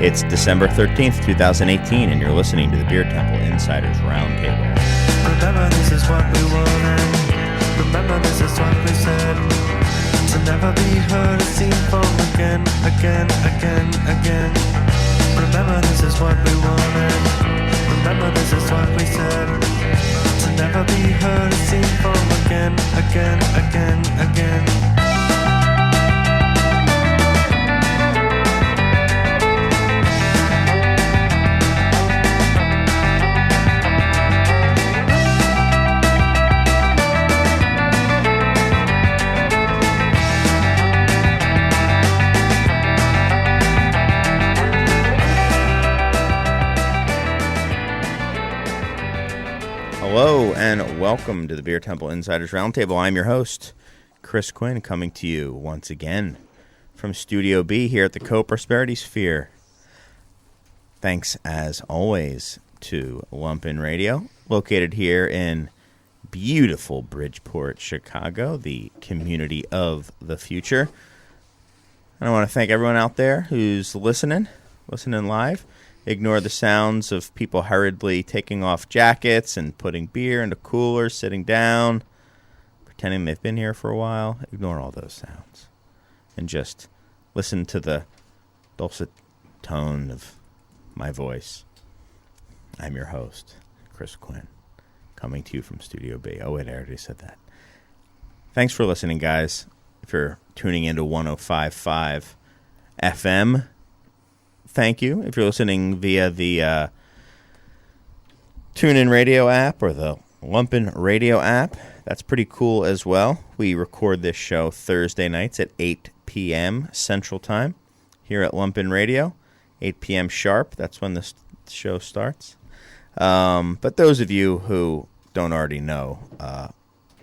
It's December 13th, 2018, and you're listening to the Beer Temple Insiders Roundtable. Remember, this is what we wanted. Remember, this is what we said. To never be heard or seen from again. Remember, this is what we wanted. Remember, this is what we said. To never be heard or seen from again. Hello and welcome to the Beer Temple Insiders Roundtable. I'm your host, Chris Quinn, coming to you once again from Studio B here at the Co-Prosperity Sphere. Thanks, as always, to Lumpen Radio, located here in beautiful Bridgeport, Chicago, the community of the future. And I want to thank everyone out there who's listening live. Ignore the sounds of people hurriedly taking off jackets and putting beer into coolers, sitting down, pretending they've been here for a while. Ignore all those sounds and just listen to the dulcet tone of my voice. I'm your host, Chris Quinn, coming to you from Studio B. Oh, wait, I already said that. Thanks for listening, guys. If you're tuning into 105.5 FM, thank you. If you're listening via the TuneIn Radio app or the Lumpen Radio app, that's pretty cool as well. We record this show Thursday nights at 8 p.m. Central Time here at Lumpen Radio, 8 p.m. sharp. That's when the show starts. But those of you who don't already know,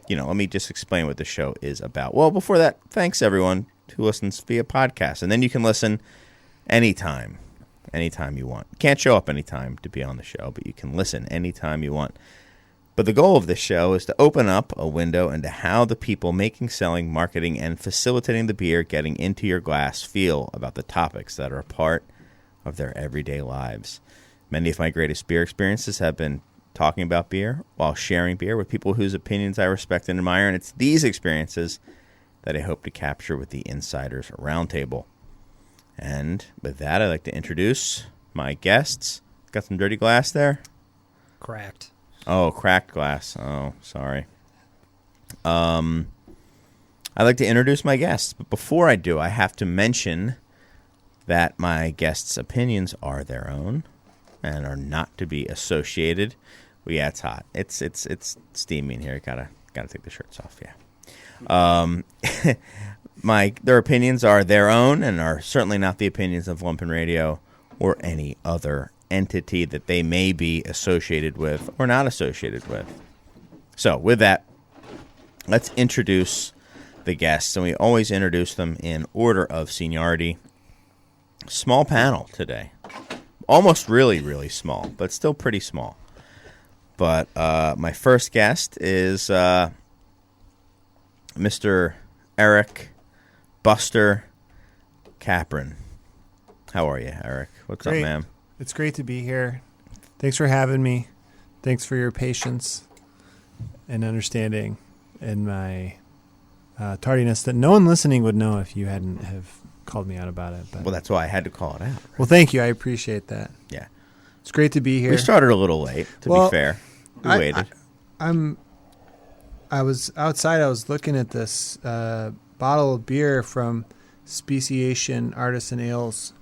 let me just explain what the show is about. Well, before that, thanks everyone who listens via podcast. And then you can listen anytime you want. You can't show up anytime to be on the show, but you can listen anytime you want. But the goal of this show is to open up a window into how the people making, selling, marketing, and facilitating the beer getting into your glass feel about the topics that are a part of their everyday lives. Many of my greatest beer experiences have been talking about beer while sharing beer with people whose opinions I respect and admire, and it's these experiences that I hope to capture with the Insiders Roundtable. And with that, I'd like to introduce my guests. Got some dirty glass there? Cracked. Oh, cracked glass. Oh, sorry. I'd like to introduce my guests. But before I do, I have to mention that my guests' opinions are their own and are not to be associated. Well, yeah, it's hot. It's steamy in here. Gotta take the shirts off, yeah. Their opinions are their own and are certainly not the opinions of Lumpen Radio or any other entity that they may be associated with or not associated with. So with that, let's introduce the guests, and we always introduce them in order of seniority. Small panel today. Almost really, really small, but still pretty small. But my first guest is Mr. Eric Buster Kapraun. How are you, Eric? What's Great. up, ma'am? It's great to be here. Thanks for having me. Thanks for your patience and understanding in my tardiness that no one listening would know if you hadn't have called me out about it. But Well, that's why I had to call it out. Right? Well, thank you. I appreciate that. Yeah. It's great to be here. We started a little late, to be fair. We waited. I was outside. I was looking at this bottle of beer from Speciation Artisan Ales,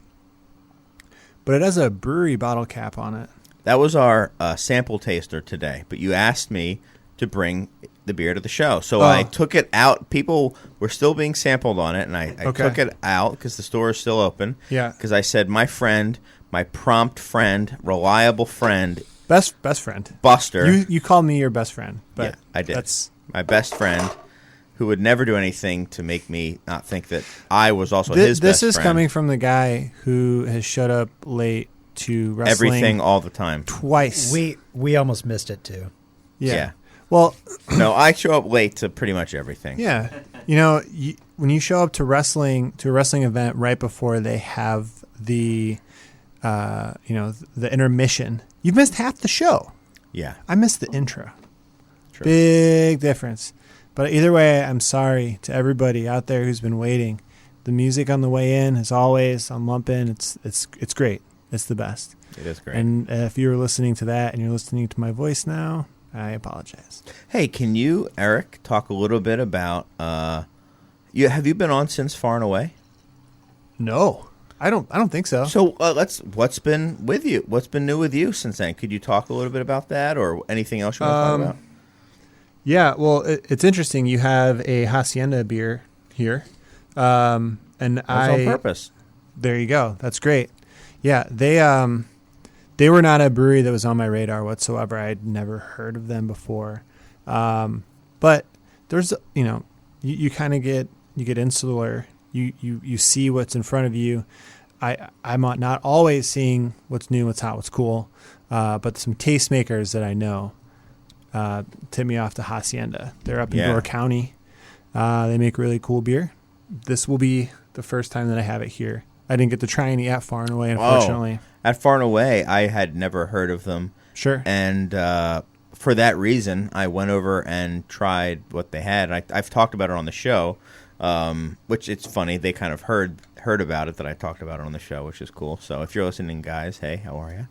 but it has a brewery bottle cap on it. That was our sample taster today, but you asked me to bring the beer to the show. So I took it out. People were still being sampled on it, and I took it out because the store is still open. Yeah. Because I said my friend, my prompt friend, reliable friend, best friend, Buster. You called me your best friend. But yeah, I did. That's my best friend, who would never do anything to make me not think that I was also his best friend. This is coming from the guy who has showed up late to wrestling. Everything all the time. Twice. We almost missed it too. Yeah. Well, no, I show up late to pretty much everything. Yeah. You know, when you show up to a wrestling event right before they have the the intermission. You've missed half the show. Yeah. I missed the intro. True. Big difference. But either way, I'm sorry to everybody out there who's been waiting. The music on the way in, as always, on Lump In, it's great. It's the best. It is great. And if you're listening to that and you're listening to my voice now, I apologize. Hey, can you, Eric, talk a little bit about have you been on since Far and Away? No, I don't think so. So what's been with you? What's been new with you since then? Could you talk a little bit about that or anything else you want to talk about? Yeah, well, it's interesting. You have a Hacienda beer here, and That was on purpose. There you go. That's great. Yeah, they were not a brewery that was on my radar whatsoever. I'd never heard of them before, but there's you kind of get insular. You see what's in front of you. I'm not always seeing what's new, what's hot, what's cool, but some tastemakers that I know tip me off to Hacienda. They're up in Door County. They make really cool beer. This will be the first time that I have it here. I didn't get to try any at Far and Away, unfortunately. At Far and Away, I had never heard of them. Sure. And for that reason, I went over and tried what they had. I've talked about it on the show, which it's funny. They kind of heard about it that I talked about it on the show, which is cool. So if you're listening, guys, hey, how are you?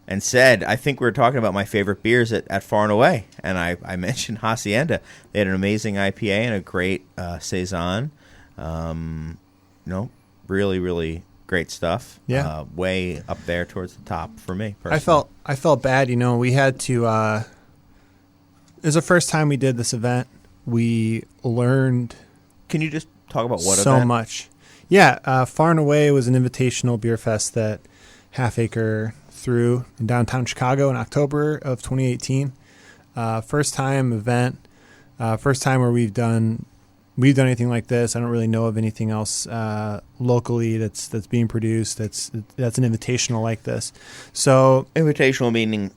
And said, I think we were talking about my favorite beers at Far and Away. And I mentioned Hacienda. They had an amazing IPA and a great Saison. Really, really great stuff. Yeah. Way up there towards the top for me personally. I felt bad. We had to. It was the first time we did this event. We learned. Can you just talk about what so event? much? Yeah, Far and Away was an invitational beer fest that Half Acre threw in downtown Chicago in October of 2018. First time event. First time where we've done anything like this. I don't really know of anything else locally that's being produced that's an invitational like this. So Invitational meaning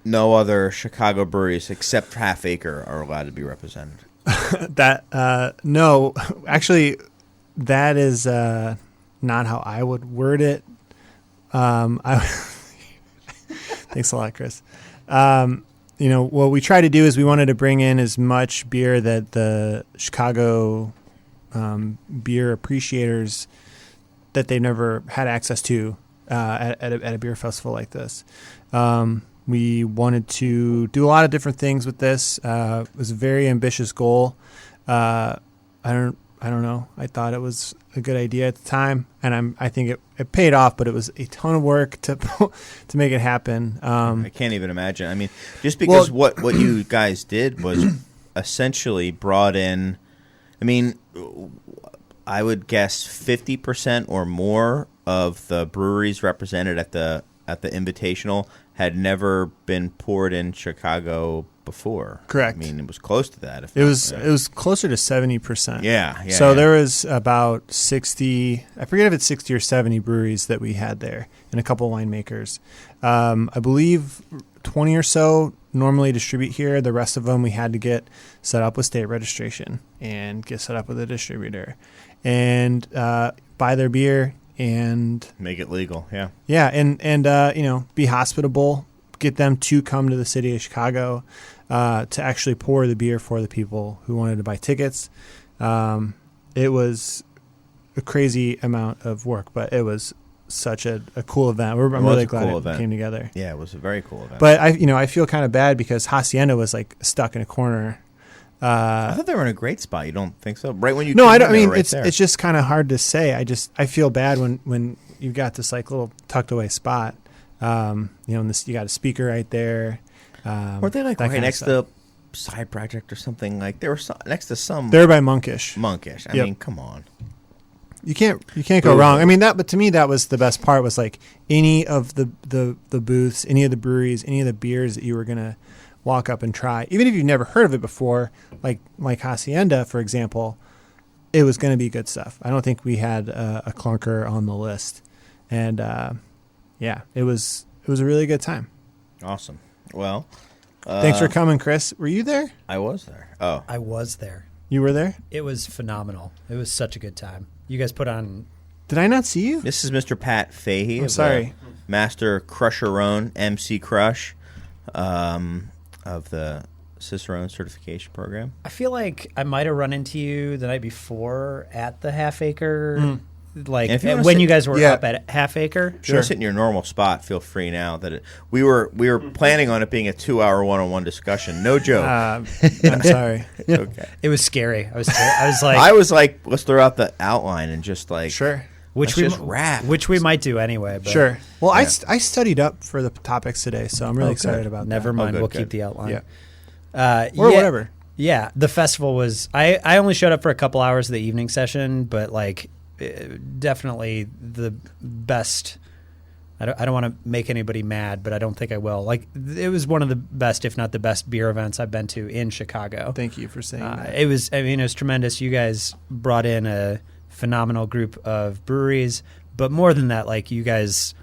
no other Chicago breweries except Half Acre are allowed to be represented. No, actually, that is not how I would word it. Thanks a lot, Chris. What we try to do is we wanted to bring in as much beer that the Chicago beer appreciators that they never had access to at a beer festival like this. We wanted to do a lot of different things with this. It was a very ambitious goal. I don't know. I thought it was a good idea at the time, and I think it paid off. But it was a ton of work to make it happen. I can't even imagine. I mean, just because what you guys did was essentially brought in. I mean, I would guess 50% or more of the breweries represented at the Invitational had never been poured in Chicago before. Correct. I mean, it was close to that. It was closer to 70%. Yeah. So there was about 60. I forget if it's 60 or 70 breweries that we had there, and a couple winemakers. I believe 20 or so normally distribute here. The rest of them we had to get set up with state registration and get set up with a distributor, and buy their beer. And make it legal, yeah. Yeah, and be hospitable, get them to come to the city of Chicago to actually pour the beer for the people who wanted to buy tickets. It was a crazy amount of work, but it was such a cool event. I'm really glad it came together. Yeah, it was a very cool event. But I feel kind of bad because Hacienda was like stuck in a corner. I thought they were in a great spot. You don't think so? Right when you no, I don't. I mean, right it's just kind of hard to say. I feel bad when you've got this like little tucked away spot. And this you got a speaker right there. Weren't they like right next to Side Project or something? Like they were next to some. They're by Monkish. I mean, come on. You can't go wrong. I mean but to me that was the best part. Was like any of the booths, any of the breweries, any of the beers that you were gonna walk up and try, even if you've never heard of it before, like Hacienda, for example, it was going to be good stuff. I don't think we had a clunker on the list, and it was a really good time. Awesome. Well, thanks for coming, Chris. Were you there? I was there. Oh, I was there. You were there? It was phenomenal. It was such a good time. You guys put on Did I not see you? This is Mr. Pat Fahey. I'm sorry. Master Crusherone, MC Crush, of the Cicerone certification program. I feel like I might have run into you the night before at the Half Acre, like And if you wanna when sit- you guys were Yeah. up at Half Acre. If you want to sit in your normal spot, feel free now. We were planning on it being a 2-hour one-on-one discussion. No joke. I'm sorry. Okay. It was scary. I was like, I was like, let's throw out the outline and just like Sure. which let's we just rap. which we might do anyway. But Sure. Well, Yeah. I studied up for the topics today, so I'm really excited about Never that. mind. good, we'll good. keep the outline. Yeah. Or whatever. Yeah, the festival was. I only showed up for a couple hours of the evening session, but like definitely the best. I don't want to make anybody mad, but I don't think I will. Like it was one of the best, if not the best, beer events I've been to in Chicago. Thank you for saying that. It was. I mean, it was tremendous. You guys brought in a phenomenal group of breweries, but more than that, like you guys,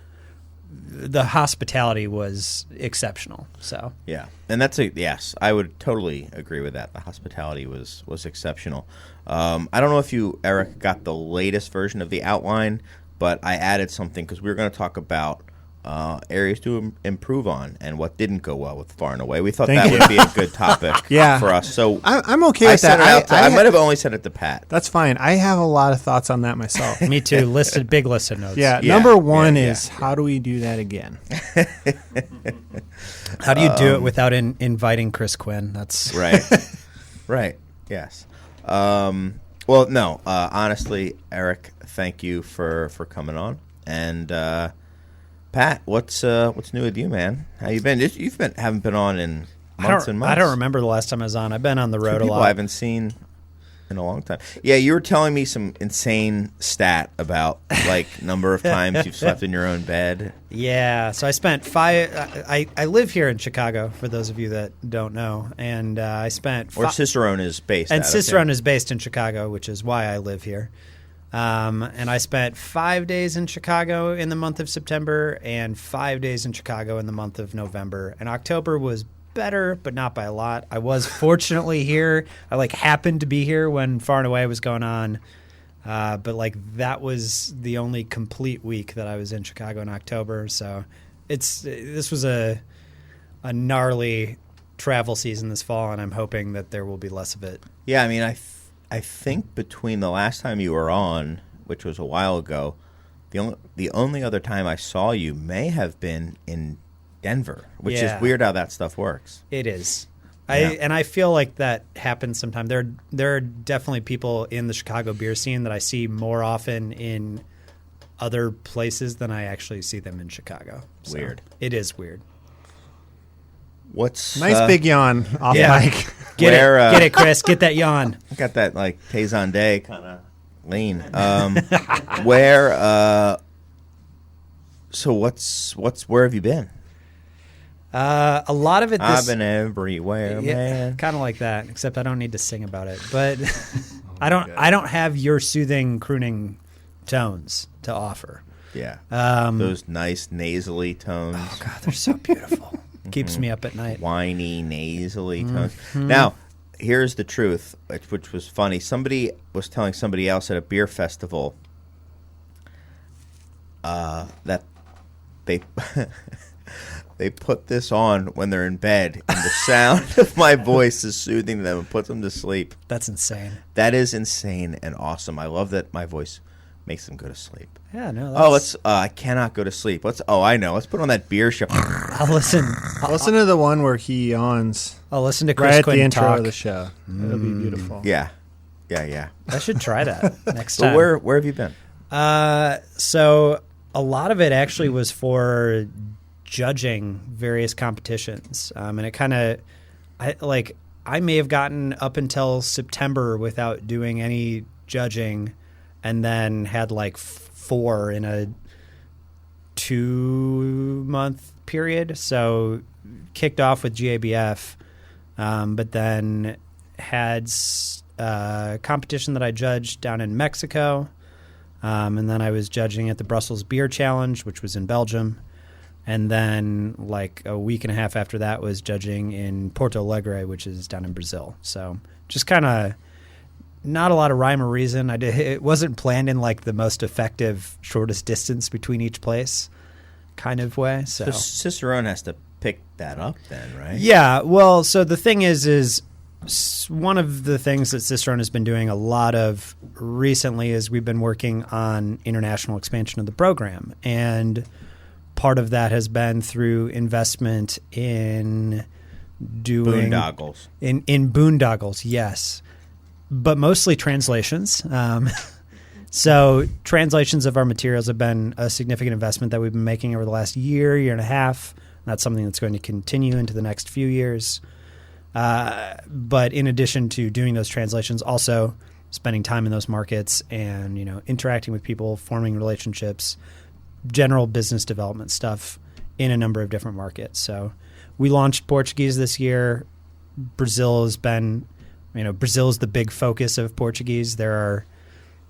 the hospitality was exceptional. So Yeah, and yes. I would totally agree with that. The hospitality was exceptional. I don't know if you, Eric, got the latest version of the outline, but I added something because we were going to talk about areas to improve on and what didn't go well with Far and Away. We thought Thank that you. would be a good topic Yeah. for us. So I'm okay I with sent that. it out to, I might have only sent it to Pat. That's fine. I have a lot of thoughts on that myself. me too. Big list of notes. Yeah, Yeah, number one yeah, is how do we do that again? How do you do it without inviting Chris Quinn? That's Right. Right. Yes. Well, no. Honestly, Eric, thank you for coming on. And Pat, what's new with you, man? How you been? Haven't been on in months and months. I don't remember the last time I was on. I've been on the road a People lot. I haven't seen in a long time. Yeah, you were telling me some insane stat about like number of times you've slept in your own bed. Yeah, so I spent I live here in Chicago, for those of you that don't know, and I spent. Or Cicerone is based. And out of Cicerone there. is based in Chicago, which is why I live here. And I spent 5 days in Chicago in the month of September and 5 days in Chicago in the month of November. And October was better, but not by a lot. I was fortunately here. I happened to be here when Far and Away was going on. But that was the only complete week that I was in Chicago in October. So this was a gnarly travel season this fall, and I'm hoping that there will be less of it. Yeah, I mean, I think between the last time you were on, which was a while ago, the only other time I saw you may have been in Denver, which Yeah. is weird how that stuff works. It is. Yeah. I feel like that happens sometimes. There are definitely people in the Chicago beer scene that I see more often in other places than I actually see them in Chicago. So Weird. It is weird. What's Nice big yawn off Yeah. mic. Get Where, it, Chris. Get that yawn. got that like Paysan Day kind of lean. Where? So where have you been? A lot of it. I've been everywhere, Yeah, man. kind of like that. Except I don't need to sing about it. But I don't have your soothing crooning tones to offer. Yeah, Um, those nice nasally tones. Oh God, they're so beautiful. Keeps me up at night. Whiny, nasally tones. Now, here's the truth, which was funny. Somebody was telling somebody else at a beer festival that they they put this on when they're in bed, and the sound of my voice is soothing them and puts them to sleep. That's insane. That is insane and awesome. I love that my voice makes them go to sleep. Yeah, no. I cannot go to sleep. I know. Let's put on that beer show. I'll listen. Listen to the one where he yawns I'll listen to Chris right at Quinn the intro talk. of the show. It'll be beautiful. Yeah. I should try that next So time. where have you been? So a lot of it actually was for judging various competitions, and it kind of, I may have gotten up until September without doing any judging, and then had 4 in a 2-month period. So kicked off with GABF, but then had a competition that I judged down in Mexico. And then I was judging at the Brussels Beer Challenge, which was in Belgium. And then a week and a half after that was judging in Porto Alegre, which is down in Brazil. So just kind of not a lot of rhyme or reason. It wasn't planned in like the most effective, shortest distance between each place kind of way. So Cicerone has to pick that up then, right? Yeah. Well, so the thing is one of the things that Cicerone has been doing a lot of recently is we've been working on international expansion of the program. And part of that has been through investment in doing boondoggles. In boondoggles, yes. But mostly translations. So translations of our materials have been a significant investment that we've been making over the last year and a half. That's something that's going to continue into the next few years. But in addition to doing those translations, also spending time in those markets and, interacting with people, forming relationships, general business development stuff in a number of different markets. So we launched Portuguese this year. Brazil has been, Brazil is the big focus of Portuguese. There are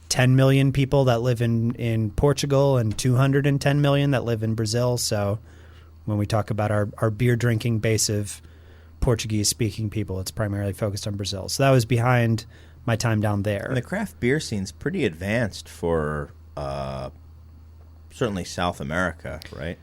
10 million people that live in Portugal and 210 million that live in Brazil. So when we talk about our beer drinking base of Portuguese speaking people, it's primarily focused on Brazil. So that was behind my time down there. And the craft beer scene's pretty advanced for certainly South America, right?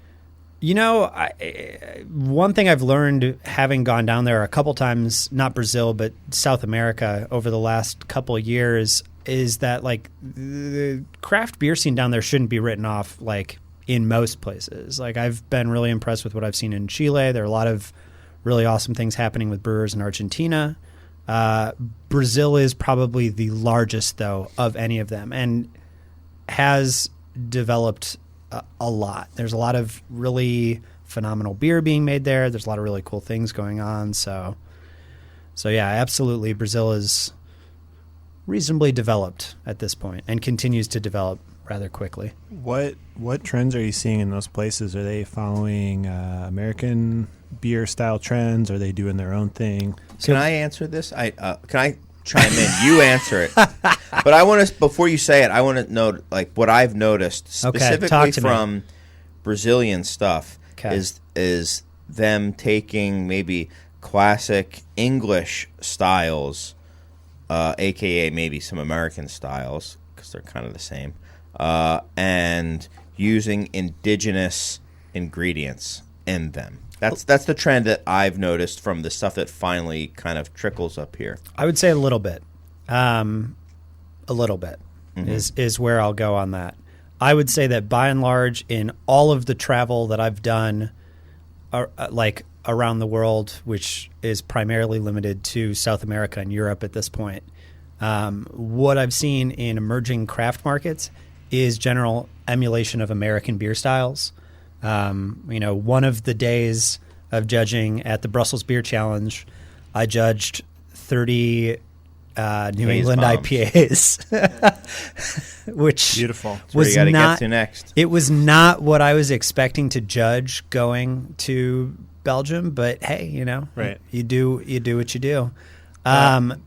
One thing I've learned having gone down there a couple times, not Brazil, but South America over the last couple of years, is that like the craft beer scene down there shouldn't be written off like in most places. Like I've been really impressed with what I've seen in Chile. There are a lot of really awesome things happening with brewers in Argentina. Brazil is probably the largest, though, of any of them and has developed a lot. There's a lot of really phenomenal beer being made there. There's a lot of really cool things going on. So yeah, absolutely. Brazil is reasonably developed at this point and continues to develop rather quickly. What trends are you seeing in those places? Are they following American beer style trends? Are they doing their own thing? Can I answer this? Can I chime in? You answer it. But I want to, before you say it, I want to note like what I've noticed specifically from Brazilian stuff is them taking maybe classic English styles, aka maybe some American styles because they're kind of the same, and using indigenous ingredients in them. That's the trend that I've noticed from the stuff that finally kind of trickles up here. I would say a little bit. Is where I'll go on that. I would say that by and large, in all of the travel that I've done, like around the world, which is primarily limited to South America and Europe at this point, what I've seen in emerging craft markets is general emulation of American beer styles. One of the days of judging at the Brussels Beer Challenge, I judged 30 New England bombs. IPAs, which beautiful. Was not. Get to next. It was not what I was expecting to judge going to Belgium, but hey, right. You do what you do. And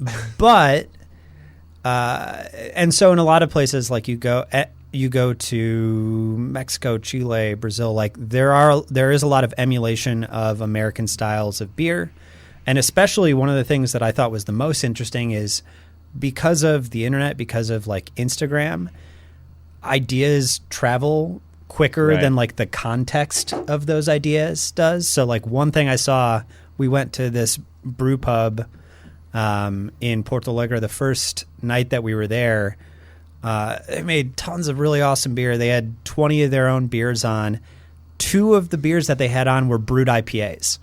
so in a lot of places, like you go to Mexico, Chile, Brazil, like there is a lot of emulation of American styles of beer. And especially one of the things that I thought was the most interesting is because of the internet, because of like Instagram, ideas travel quicker than like the context of those ideas does. So like one thing I saw, we went to this brew pub in Porto Alegre the first night that we were there. They made tons of really awesome beer. They had 20 of their own beers on. 2 of the beers that they had on were brewed IPAs.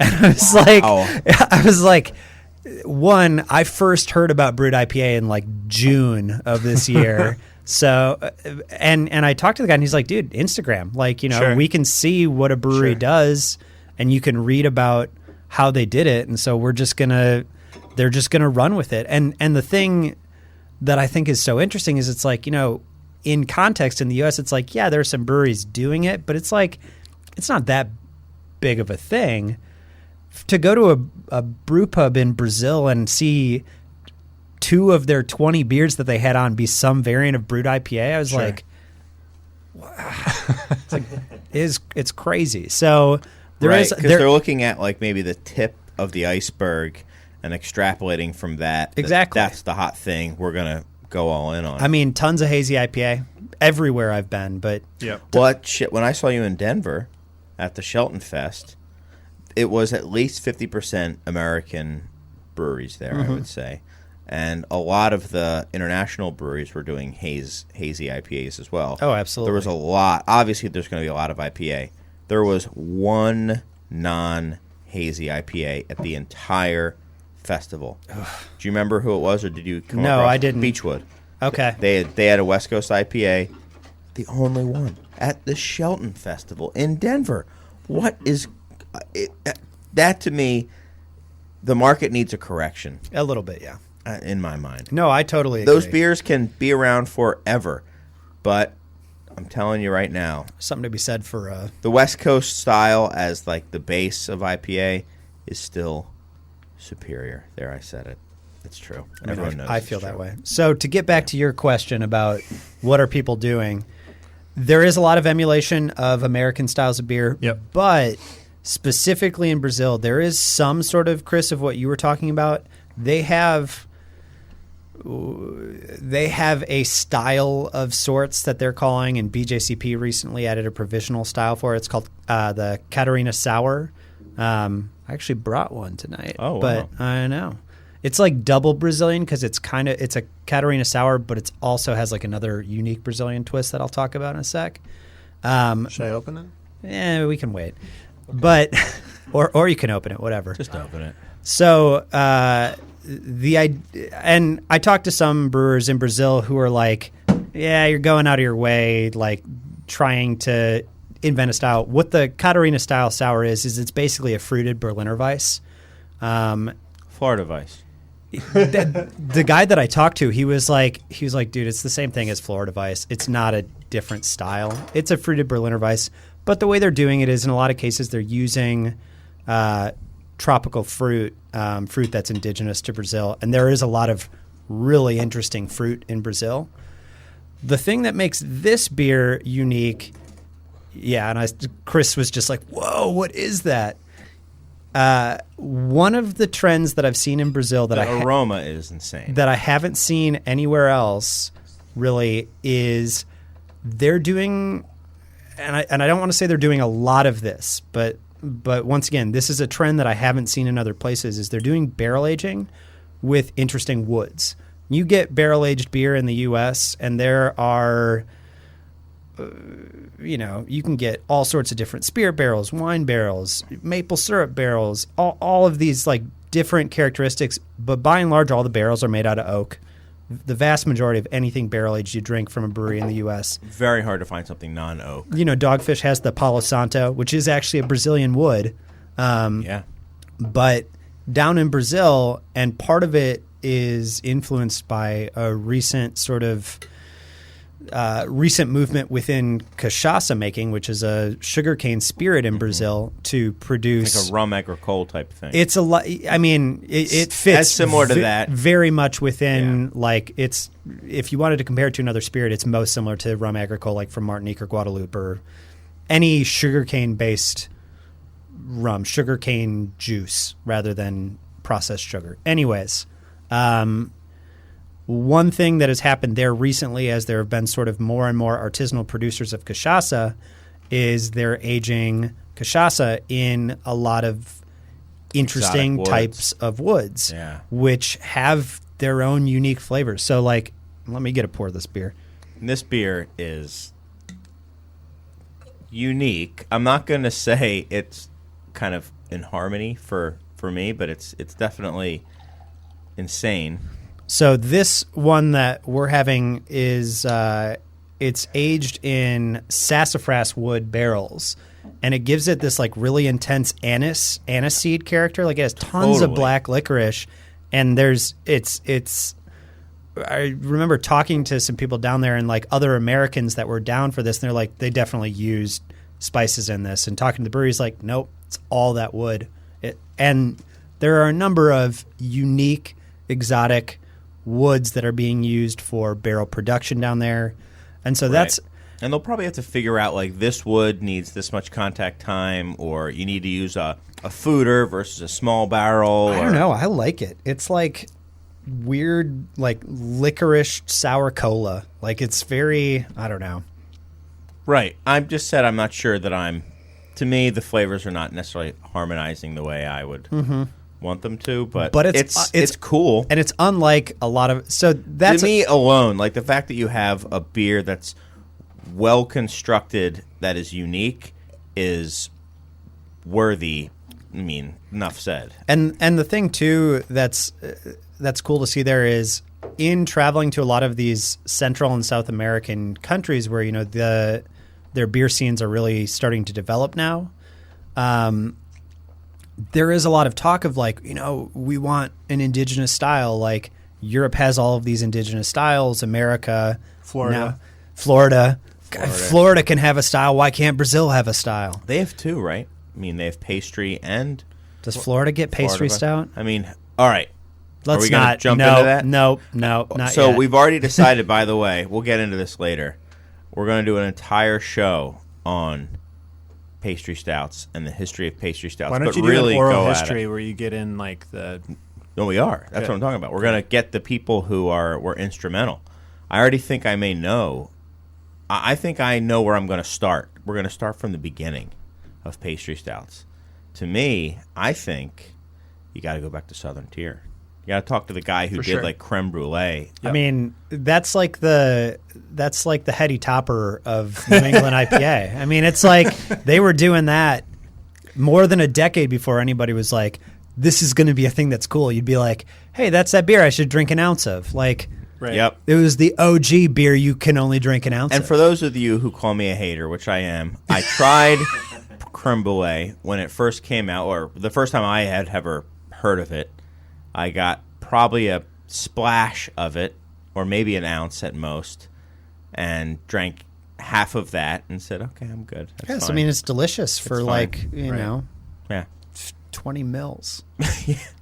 And I was like, one, I first heard about brewed IPA in like June of this year. So, and I talked to the guy and he's like, dude, Instagram, like, Sure. we can see what a brewery does and you can read about how they did it. And so they're just going to run with it. And the thing that I think is so interesting is it's like, in context in the US, it's like, yeah, there are some breweries doing it, but it's like, it's not that big of a thing. To go to a brew pub in Brazil and see 2 of their 20 beers that they had on be some variant of brewed IPA, I was like, wow. It's crazy. So they're looking at like maybe the tip of the iceberg and extrapolating from that. Exactly. That's the hot thing. We're gonna go all in on. I mean, tons of hazy IPA everywhere I've been, but What shit? When I saw you in Denver at the Shelton Fest, it was at least 50% American breweries there. I would say, and a lot of the international breweries were doing hazy IPAs as well. Oh, absolutely. There was a lot. Obviously, there's going to be a lot of IPA. There was one non-hazy IPA at the entire festival. Do you remember who it was, or did you come No, across I didn't. Beechwood. okay. They had a West Coast IPA, the only one at the Shelton Festival in Denver. What is that to me? The market needs a correction, A little bit, yeah. in my mind. No, I totally agree. Those beers can be around forever, but I'm telling you right now, Something to be said for the West Coast style as like the base of IPA is still superior. There, I said it. It's true. Everyone knows. I it's feel true. that way. So to get back to your question about what are people doing, there is a lot of emulation of American styles of beer. Yep. But specifically in Brazil, there is some sort of, Chris, of what you were talking about. They have a style of sorts that they're calling, and BJCP recently added a provisional style for it. It's called the Catarina Sour. I actually brought one tonight. Oh, wow. But I know. It's like double Brazilian because it's a Catarina Sour, but it also has like another unique Brazilian twist that I'll talk about in a sec. Should I open it? Yeah, we can wait. Okay. But or you can open it, whatever. Just open it. So and I talked to some brewers in Brazil who are like, yeah, you're going out of your way, like trying to invent a style. What the Catarina style sour is it's basically a fruited Berliner Weiss. Florida Vice. The guy that I talked to, he was like, dude, it's the same thing as Florida Weiss. It's not a different style. It's a fruited Berliner Weiss, but the way they're doing it is in a lot of cases they're using tropical fruit that's indigenous to Brazil, and there is a lot of really interesting fruit in Brazil. The thing that makes this beer unique, and Chris was just like, "Whoa, what is that?" One of the trends that I've seen in Brazil that The aroma is insane. that I haven't seen anywhere else really is they're doing, and I don't want to say they're doing a lot of this, but once again, this is a trend that I haven't seen in other places, is they're doing barrel aging with interesting woods. You get barrel aged beer in the U.S. and there are, you can get all sorts of different spirit barrels, wine barrels, maple syrup barrels, all of these like different characteristics. But by and large, all the barrels are made out of oak. The vast majority of anything barrel aged you drink from a brewery in the U.S. Very hard to find something non-oak. Dogfish has the Palo Santo, which is actually a Brazilian wood. Yeah. But down in Brazil, and part of it is influenced by a recent sort of recent movement within cachaça making, which is a sugarcane spirit in Brazil to produce Like a rum agricole type thing. It's a lot. I mean, it fits as similar to that. very much within like it's. If you wanted to compare it to another spirit, it's most similar to rum agricole, like from Martinique or Guadeloupe or any sugarcane based rum, sugarcane juice rather than processed sugar. Anyways, one thing that has happened there recently, as there have been sort of more and more artisanal producers of cachaça, is they're aging cachaça in a lot of interesting types of woods, which have their own unique flavors. So, like, let me get a pour of this beer. This beer is unique. I'm not going to say it's kind of in harmony for me, but it's definitely insane. So this one that we're having is it's aged in sassafras wood barrels, and it gives it this like really intense aniseed character. Like it has tons of black licorice, and it's. I remember talking to some people down there and like other Americans that were down for this, and they're like they definitely used spices in this. And talking to the breweries, like nope, it's all that wood. And there are a number of unique, exotic woods that are being used for barrel production down there, and so that's And they'll probably have to figure out, like, this wood needs this much contact time, or you need to use a fooder versus a small barrel. I don't know. I like it. It's like weird, like licorice sour cola. Like, it's very, I don't know. Right. I've just said I'm not sure that to me, the flavors are not necessarily harmonizing the way I would want them to, but it's cool. And it's unlike a lot of, so that's to me alone, like the fact that you have a beer that's well constructed, that is unique, is worthy. I mean, enough said. And the thing too that's cool to see there is in traveling to a lot of these Central and South American countries where, you know, their beer scenes are really starting to develop now. There is a lot of talk of, like, you know, we want an indigenous style. Like, Europe has all of these indigenous styles. America, Florida. Florida can have a style. Why can't Brazil have a style? They have two, right? I mean, they have pastry and... Does Florida get pastry stout? I mean, all right. Let's Are we gonna not jump into that? No, not so yet. we've already decided, by the way, we'll get into this later. We're going to do an entire show on pastry stouts and the history of pastry stouts. Why don't but you do really an oral go history where you get in like the... No, we are. That's what I'm talking about. We're going to get the people who were instrumental. I already think I may know. I think I know where I'm going to start. We're going to start from the beginning of pastry stouts. To me, I think you got to go back to Southern Tier. You got to talk to the guy who did like creme brulee. I mean, that's like the heady topper of New England IPA. I mean, it's like they were doing that more than a decade before anybody was like, this is going to be a thing that's cool. You'd be like, hey, that's that beer I should drink an ounce of. Like, Right. Yep. it was the OG beer you can only drink an ounce And of. for those of you who call me a hater, which I am, I tried creme brulee when it first came out, or the first time I had ever heard of it. I got probably a splash of it, or maybe an ounce at most, and drank half of that and said, okay, I'm good. That's yes, fine. I mean, it's delicious for fine. like, you know, Yeah. 20 mils.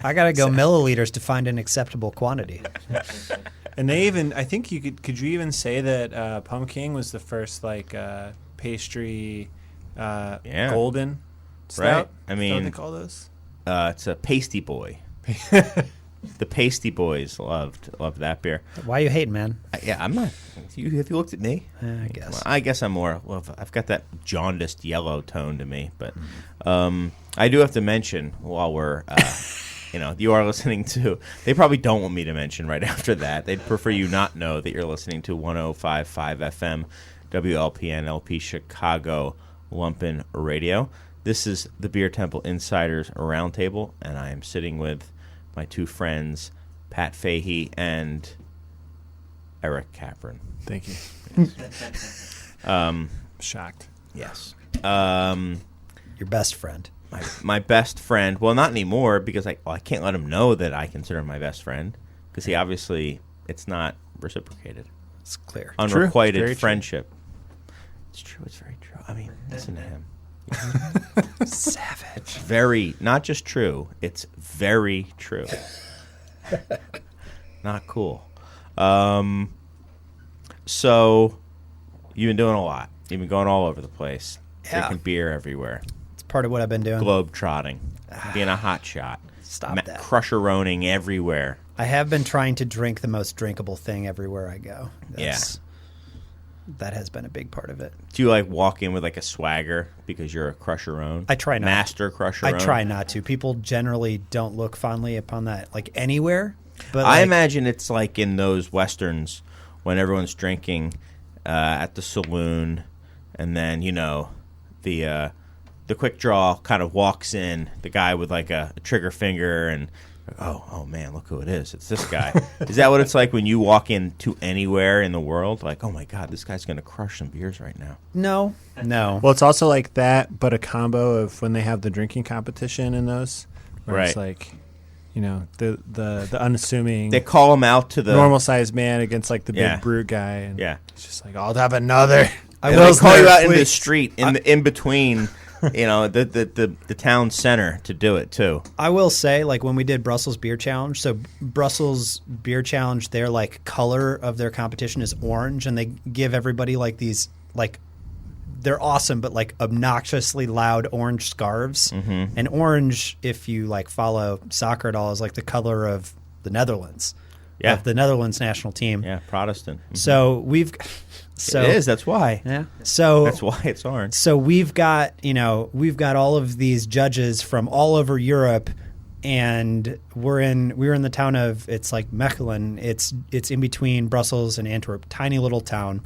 I got to go milliliters to find an acceptable quantity. And they even, I think you could you even say that Pumpkin was the first like pastry golden stout? Right. I Is that mean, what they call those? it's a pasty boy. The pasty boys loved that beer. Why are you hating, man? I'm not. Have you looked at me? I guess. Well, I guess I'm more. Well, I've got that jaundiced yellow tone to me, but I do have to mention while we're, you are listening to. They probably don't want me to mention right after that. They'd prefer you not know that you're listening to 105.5 FM, WLPN LP Chicago Lumpen Radio. This is the Beer Temple Insiders Roundtable, and I am sitting with my two friends, Pat Fahey and Eric Kapraun. Thank you. Shocked. Yes. Your best friend. My best friend. Well, not anymore because I can't let him know that I consider him my best friend because he obviously it's not reciprocated. It's clear. Unrequited Very friendship. It's true. It's very true. I mean, listen to him. Savage. Very not just true. It's very true. Not cool. So you've been doing a lot. You've been going all over the place. Yeah. Drinking beer everywhere. It's part of what I've been doing. Globe trotting. Being a hot shot. Stop that. Crusher-roning everywhere. I have been trying to drink the most drinkable thing everywhere I go. That has been a big part of it. Do you like walk in with like a swagger because you're a crusher-own? I try not. Master crusher-own? I try not to. People generally don't look fondly upon that, like anywhere. But I like, imagine it's like in those westerns when everyone's drinking at the saloon, and then the quick draw kind of walks in, the guy with like a trigger finger, and oh man, look who it is! It's this guy. Is that what it's like when you walk into anywhere in the world? Like, oh my god, this guy's gonna crush some beers right now. No. Well, it's also like that, but a combo of when they have the drinking competition in those, where Right. it's like, the unassuming. They call him out to the normal sized man against like the Yeah. big brute guy, and Yeah. it's just like I'll have another. I They will call you out in the please. street, in between, the town center to do it too. I will say, like when we did Brussels Beer Challenge, so Brussels Beer Challenge, their like color of their competition is orange, and they give everybody like these like they're awesome, but like obnoxiously loud orange scarves. Mm-hmm. And orange, if you like follow soccer at all, is like the color of the Netherlands. Yeah. Of the Netherlands national team. Yeah, Protestant. Mhm. So we've so it is. That's why. yeah. So That's why it's orange. so we've got all of these judges from all over Europe, and we're in the town of, it's like Mechelen. It's in between Brussels and Antwerp, tiny little town,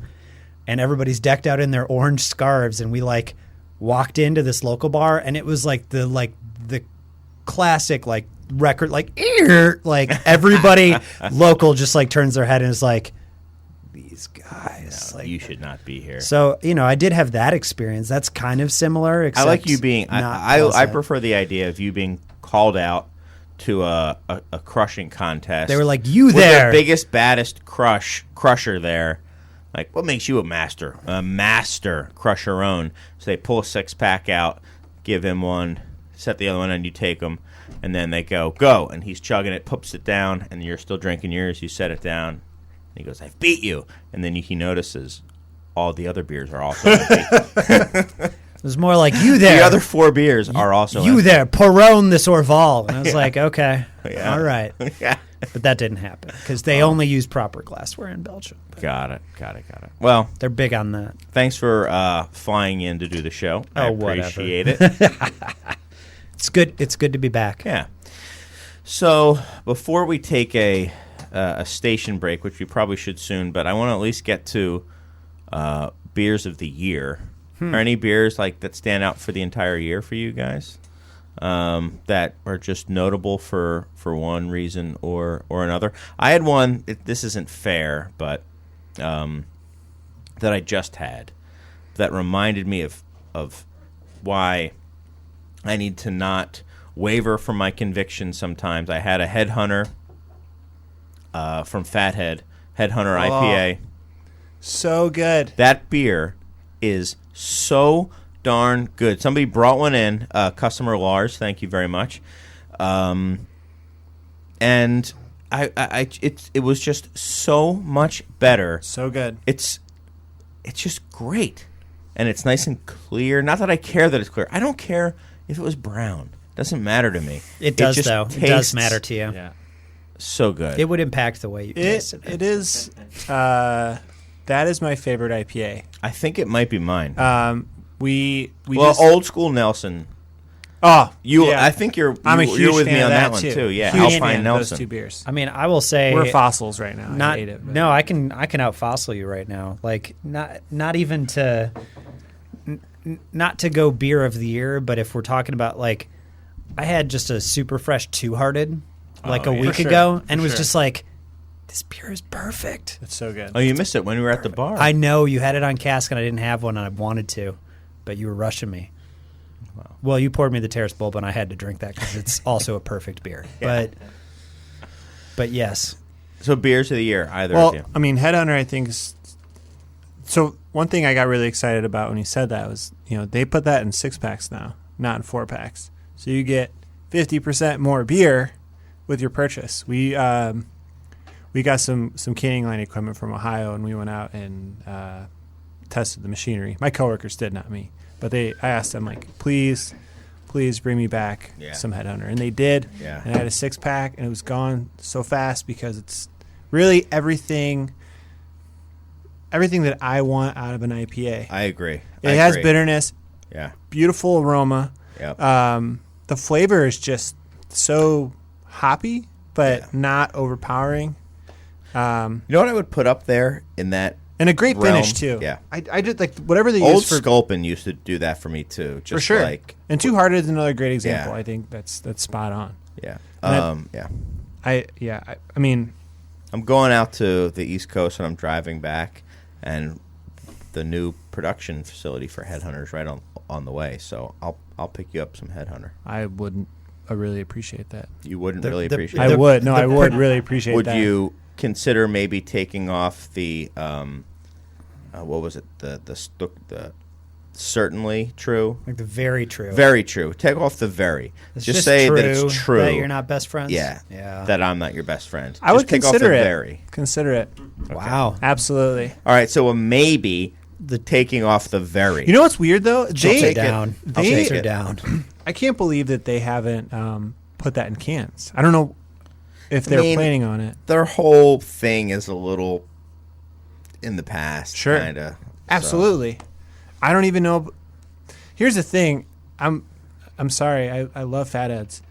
and everybody's decked out in their orange scarves, and we like walked into this local bar, and it was like the classic like record like ear, like everybody local just like turns their head and is like, these guys, No, like, you should not be here. so, I did have that experience. That's kind of similar. I Except like you being. not I well-said. prefer the idea of you being called out to a crushing contest. They were like, "You with there?" the biggest, baddest crusher there. Like, what makes you a master? A master crusher-own. So they pull a 6-pack out, give him one, set the other one, and you take them, and then they go, and he's chugging it, puts it down, and you're still drinking yours. You set it down. And he goes, "I've beat you," and then he notices all the other beers are also empty. It was more like, "You there?" The other 4 beers are also "You empty. there, Perron this Orval." And I was like, "Okay, Yeah. all right," Yeah. but that didn't happen because they only use proper glassware in Belgium. Got it. Well, They're big on that. thanks for flying in to do the show. I Oh, whatever. appreciate it. It's good. It's good to be back. Yeah. So before we take a station break, which we probably should soon, but I want to at least get to beers of the year. Are any beers like that stand out for the entire year for you guys? That are just notable for one reason or another. I had one. This isn't fair, but that I just had that reminded me of why I need to not waver from my convictions. Sometimes I had a Headhunter from Fathead, Headhunter IPA. So good. That beer is so darn good. Somebody brought one in, customer Lars. Thank you very much. And it was just so much better. So good. It's just great, and it's nice and clear. Not that I care that it's clear. I don't care if it was brown. It doesn't matter to me. It does, just though. It does tastes matter to you. Yeah. So good. It would impact the way you taste it. It is. That is my favorite IPA. I think it might be mine. We well, old school Nelson. Oh, You, yeah. I think you're I'm a huge you're with fan me of on that that one too. Yeah, Huge fan Alpine of Nelson. Those 2 beers. I mean, I will say We're fossils right now. Not I hate it. But. no, I can out fossil you right now. Like not even to not to go beer of the year, but if we're talking about like, I had just a super fresh Two Hearted like a yeah. week For sure, ago, for and was sure. just like, this beer is perfect. It's so good. Oh, you missed it when we were at the bar. I know you had it on cask, and I didn't have one, and I wanted to, but you were rushing me. Wow. Well, you poured me the Terrace Bulb, and I had to drink that because it's also a perfect beer. Yeah. But yes, So beers of the year, either Well, of you. I mean, Headhunter, I think is. So one thing I got really excited about when he said that was, they put that in 6-packs now, not in 4-packs. So you get 50% more beer with your purchase. We got some canning line equipment from Ohio, and we went out and tested the machinery. My coworkers did, not me. But I asked them, like, please bring me back some Headhunter. And they did. Yeah. And I had a 6-pack, and it was gone so fast because it's really everything that I want out of an IPA. I agree. It has bitterness, Yeah. beautiful aroma. Yep. The flavor is just so hoppy, but not overpowering. You know what I would put up there in that And a great realm? finish too. Yeah. I did like whatever they Old use for Sculpin used to do that for me too. Just for sure. like And Two Hearted is another great example. Yeah. I think that's spot on. yeah. And Yeah. I mean, I'm going out to the East Coast and I'm driving back, and the new production facility for Headhunters right on the way. So I'll pick you up some Headhunter. I really appreciate that. You wouldn't The- really the- appreciate I it. would. No, I would really appreciate Would that. you consider maybe taking off the what was it? The certainly true. like the very true. Very true. Take off the very. It's just say true that it's true. that you're not best friends. Yeah. Yeah. That I'm not your best friend. I would Just take consider off the it. very. Consider it. Wow. Absolutely. All right, so a maybe taking off the very. You know what's weird though? take it. down. I'll take Her it. down. I can't believe that they haven't put that in cans. I don't know if they're planning on it. Their whole thing is a little in the past, Sure. kind of. Absolutely. I don't even know. Here's the thing. I'm sorry. I love Fatheads.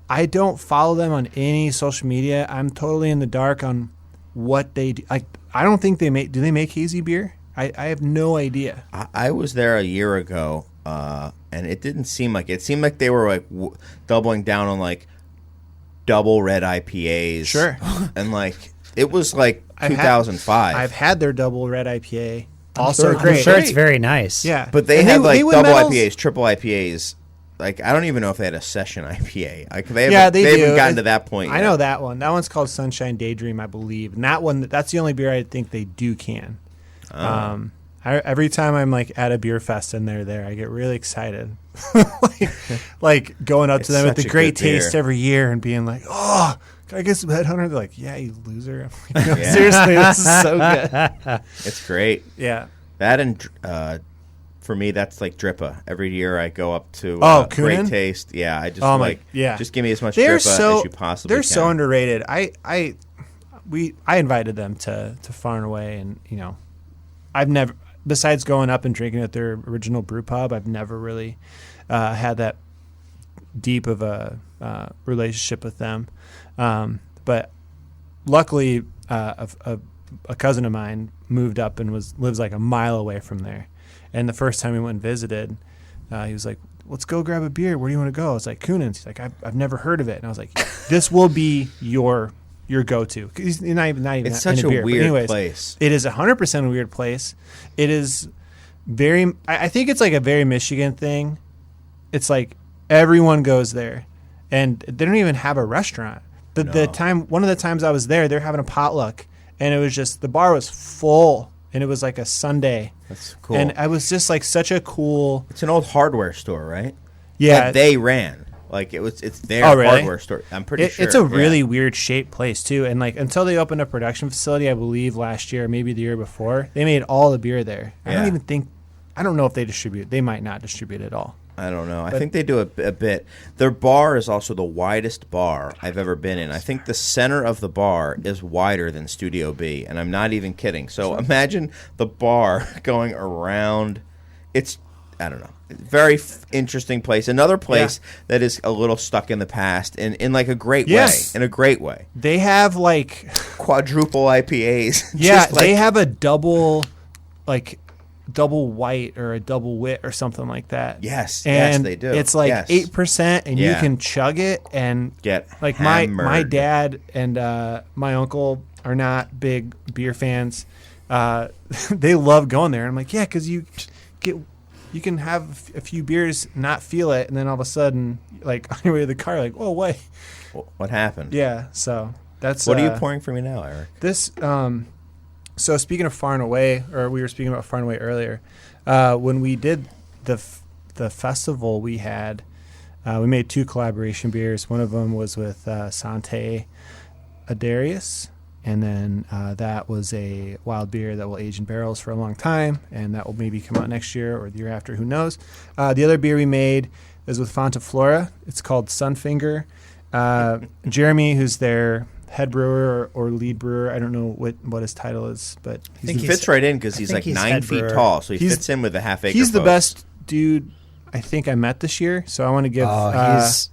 I don't follow them on any social media. I'm totally in the dark on what they do. Like, I don't think they make. Do they make hazy beer? I have no idea. I was there a year ago, and it didn't seem like it. Seemed like they were like doubling down on like double red IPAs. Sure. And like it was like 2005. I've had their double red IPA. Also I'm great. sure it's very nice. Yeah. But they And had like win double medals. IPAs, triple IPAs. Like I don't even know if they had a session IPA. Like they Yeah, they haven't do. gotten to that point. I yet. know that one. That one's called Sunshine Daydream, I believe. And that's the only beer I think they do can. Every time I'm like at a beer fest and they're there, I get really excited. like going up It's to them with such the a great good beer. taste every year and being like, "Oh, can I get some Headhunter?" They're like, "Yeah, you loser." I'm like, no, Yeah. seriously, this is so good. It's great. Yeah. That and for me, that's like Drippa. Every year I go up to Coonan? Great Taste. Yeah, I just just give me as much They're Drippa as you possibly they're can. so underrated. I invited them to Far and Away, and I've never, besides going up and drinking at their original brew pub, I've never really had that deep of a relationship with them. But luckily, a cousin of mine moved up and lives like a mile away from there. And the first time we went and visited, he was like, "Let's go grab a beer. Where do you want to go?" I was like, "Coonan's." He's like, "I've never heard of it." And I was like, "This will be your go-to." 'Cause he's not even It's such into a beer. But weird anyways, place. It is 100% a weird place. It is very. I think it's like a very Michigan thing. It's like everyone goes there, and they don't even have a restaurant. One of the times I was there, they're having a potluck, and it was just the bar was full, and it was like a Sunday. That's cool. And I was just like such a cool. It's an old hardware store, right? Yeah. That they ran. Like it's their Oh, really? hardware store. I'm pretty sure. It's a really yeah. weird shaped place too, and like until they opened a production facility, I believe last year, maybe the year before, they made all the beer there. Yeah. I don't know if they distribute. They might not distribute at all. I don't know. I think they do a bit. Their bar is also the widest bar I've ever been in. I think the center of the bar is wider than Studio B, and I'm not even kidding. So imagine the bar going around. I don't know. Very interesting place. Another place that is a little stuck in the past in like a great Yes. way. In a great way. They have like Quadruple IPAs. yeah, Just like- they have a double white or a double wit or something like that. Yes, and they do. It's like Yes. 8%, and you Yeah. can chug it and Get like my hammered. dad and my uncle are not big beer fans. They love going there. And I'm like, yeah, because you can have a few beers, not feel it, and then all of a sudden, like on your way to the car, like, oh wait, What happened? yeah. So that's What are you pouring for me now, Eric? this. So speaking of Far and Away, or we were speaking about Far and Away earlier, when we did the festival, we made 2 collaboration beers. One of them was with Sante Adarius, and then that was a wild beer that will age in barrels for a long time, and that will maybe come out next year or the year after, who knows. The other beer we made is with Fonta Flora. It's called Sunfinger. Jeremy, who's their head brewer or lead brewer, I don't know what his title is, but He fits right in because he's like 9 feet brewer. tall, so he He's- fits in with the half-acre he's the folks. best dude I think I met this year. So I want to give.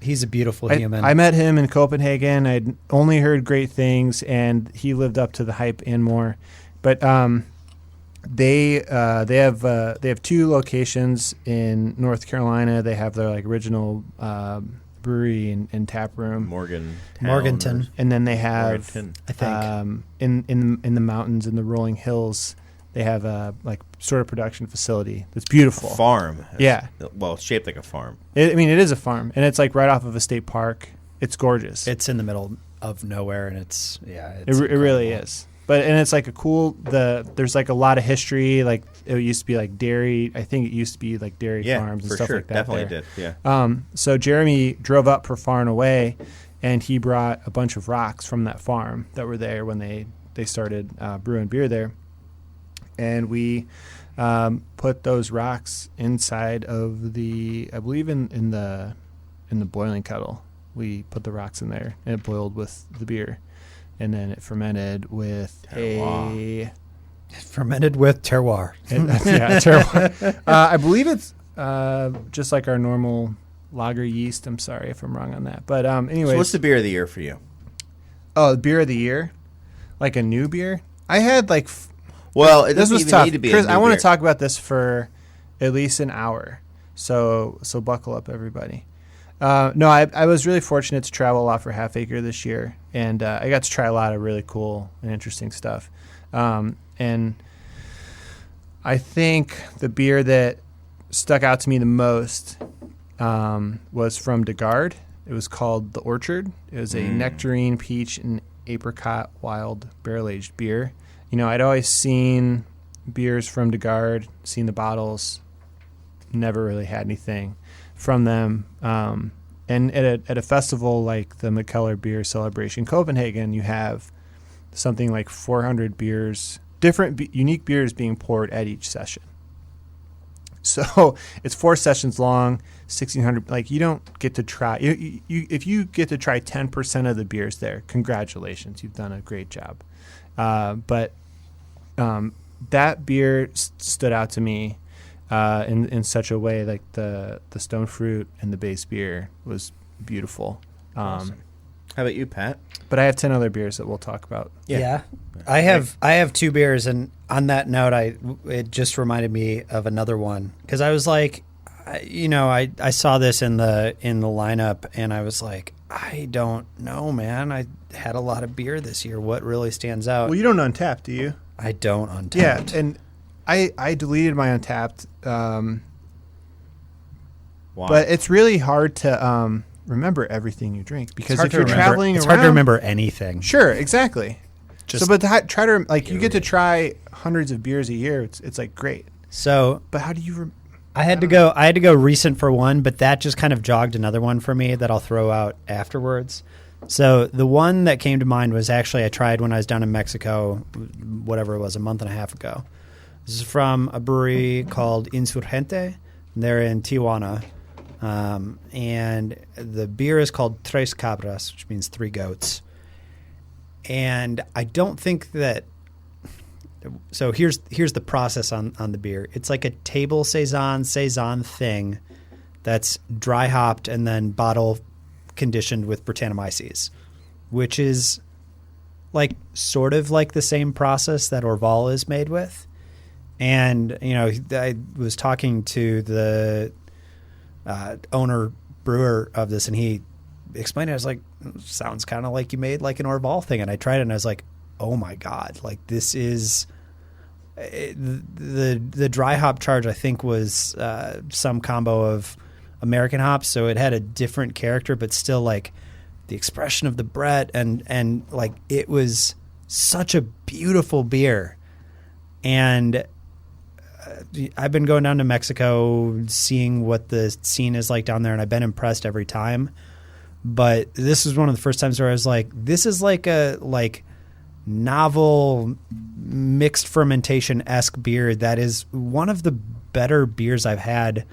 He's a beautiful I human. met him in Copenhagen. I'd only heard great things, and he lived up to the hype and more. But they have 2 locations in North Carolina. They have their like original brewery and tap room, Morganton. and then they have Morganton. I think. in the mountains, in the rolling hills, they have a like sort of production facility that's beautiful. Farm. Yeah. Well, it's shaped like a farm. It is a farm, and it's like right off of a state park. It's gorgeous. It's in the middle of nowhere, and it's It really is. And it's like there's like a lot of history. Like it used to be like dairy. I think it used to be like dairy farms and for stuff sure. like that. Definitely there. did. Yeah. So Jeremy drove up for Far and Away, and he brought a bunch of rocks from that farm that were there when they started brewing beer there. And we put those rocks inside of I believe in the boiling kettle. We put the rocks in there, and it boiled with the beer, and then it fermented with Terroir. Fermented with terroir. Terroir. I believe it's just like our normal lager yeast. I'm sorry if I'm wrong on that, but anyways. So what's the beer of the year for you? Oh, the beer of the year, like a new beer. I had like. Well, it this doesn't was even tough. need to be Chris, a new I want beer. to talk about this for at least an hour. So buckle up, everybody. No, I was really fortunate to travel a lot for Half Acre this year, and I got to try a lot of really cool and interesting stuff. And I think the beer that stuck out to me the most was from De Garde. It was called The Orchard. It was a nectarine, peach, and apricot wild barrel-aged beer. You know, I'd always seen beers from De Garde, seen the bottles, never really had anything from them. And at a festival like the McKellar Beer Celebration Copenhagen, you have something like 400 beers, different unique beers being poured at each session. So it's 4 sessions long, 1,600. Like, you don't get to try. If you get to try 10% of the beers there, congratulations, you've done a great job. But that beer stood out to me in such a way. Like the stone fruit and the base beer was beautiful. Awesome. How about you, Pat? But I have 10 other beers that we'll talk about. Yeah. I have 2 beers, and on that note, it just reminded me of another one, because I was like, I saw this in the lineup, and I was like, I don't know, man. I had a lot of beer this year. What really stands out? Well, you don't Untappd, do you? I don't Untappd. Yeah, and I deleted my Untappd. Why? But it's really hard to remember everything you drink, because if you're traveling it's around, hard to remember anything. Sure, exactly. Just but try to, like, you get to try hundreds of beers a year. It's like great. So, but how do you? I had to go recent for one, but that just kind of jogged another one for me that I'll throw out afterwards. So the one that came to mind was actually I tried when I was down in Mexico, whatever it was, a month and a half ago. This is from a brewery called Insurgente. They're in Tijuana. And the beer is called Tres Cabras, which means 3 goats. And I don't think that... So here's the process on the beer. It's like a table saison thing that's dry hopped and then bottle conditioned with Brettanomyces, which is like sort of like the same process that Orval is made with. And I was talking to the owner brewer of this, and he explained it. I was like, sounds kind of like you made like an Orval thing. And I tried it, and I was like, oh my God, like this is the dry hop charge, I think, was some combo of American hops. So it had a different character, but still like the expression of the Brett and like it was such a beautiful beer. And I've been going down to Mexico, seeing what the scene is like down there, and I've been impressed every time. But this was one of the first times where I was like, this is like a novel mixed fermentation-esque beer that is one of the better beers I've had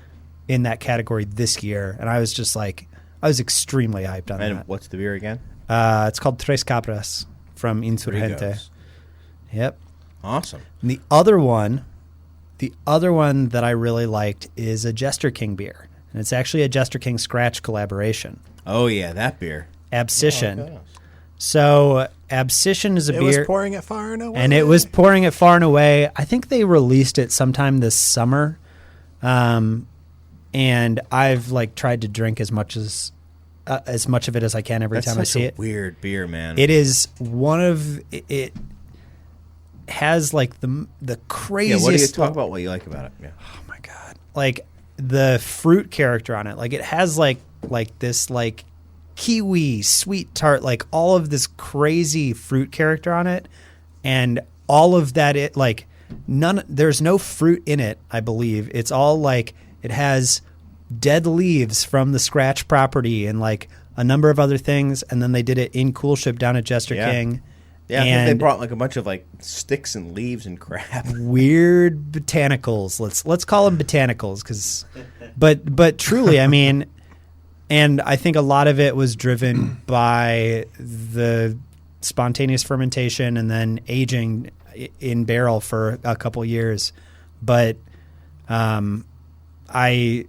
in that category this year. And I was just like, I was extremely hyped on that. And what's the beer again? It's called Tres Cabras from Insurgente. Yep. Awesome. And the other one that I really liked is a Jester King beer. And it's actually a Jester King Scratch collaboration. Oh, yeah, that beer. Abscission. Oh, okay. So Abscission is a beer. It was pouring it far and away. And it was pouring it far and away. I think they released it sometime this summer. And I've tried to drink as much of it as I can every time I see it. That's such a weird beer, man. It is it has the craziest. Yeah, what do you talk about? What you like about it? Yeah. Oh my God! Like the fruit character on it. Like it has like this kiwi sweet tart, like all of this crazy fruit character on it, and all of that there's no fruit in it, I believe. It's all it has dead leaves from the Scratch property and a number of other things, and then they did it in coolship down at Jester King. Yeah, I think they And brought like a bunch of like sticks and leaves and crap. weird botanicals. Let's call them botanicals, but truly, I mean, and I think a lot of it was driven by the spontaneous fermentation and then aging in barrel for a couple years. But I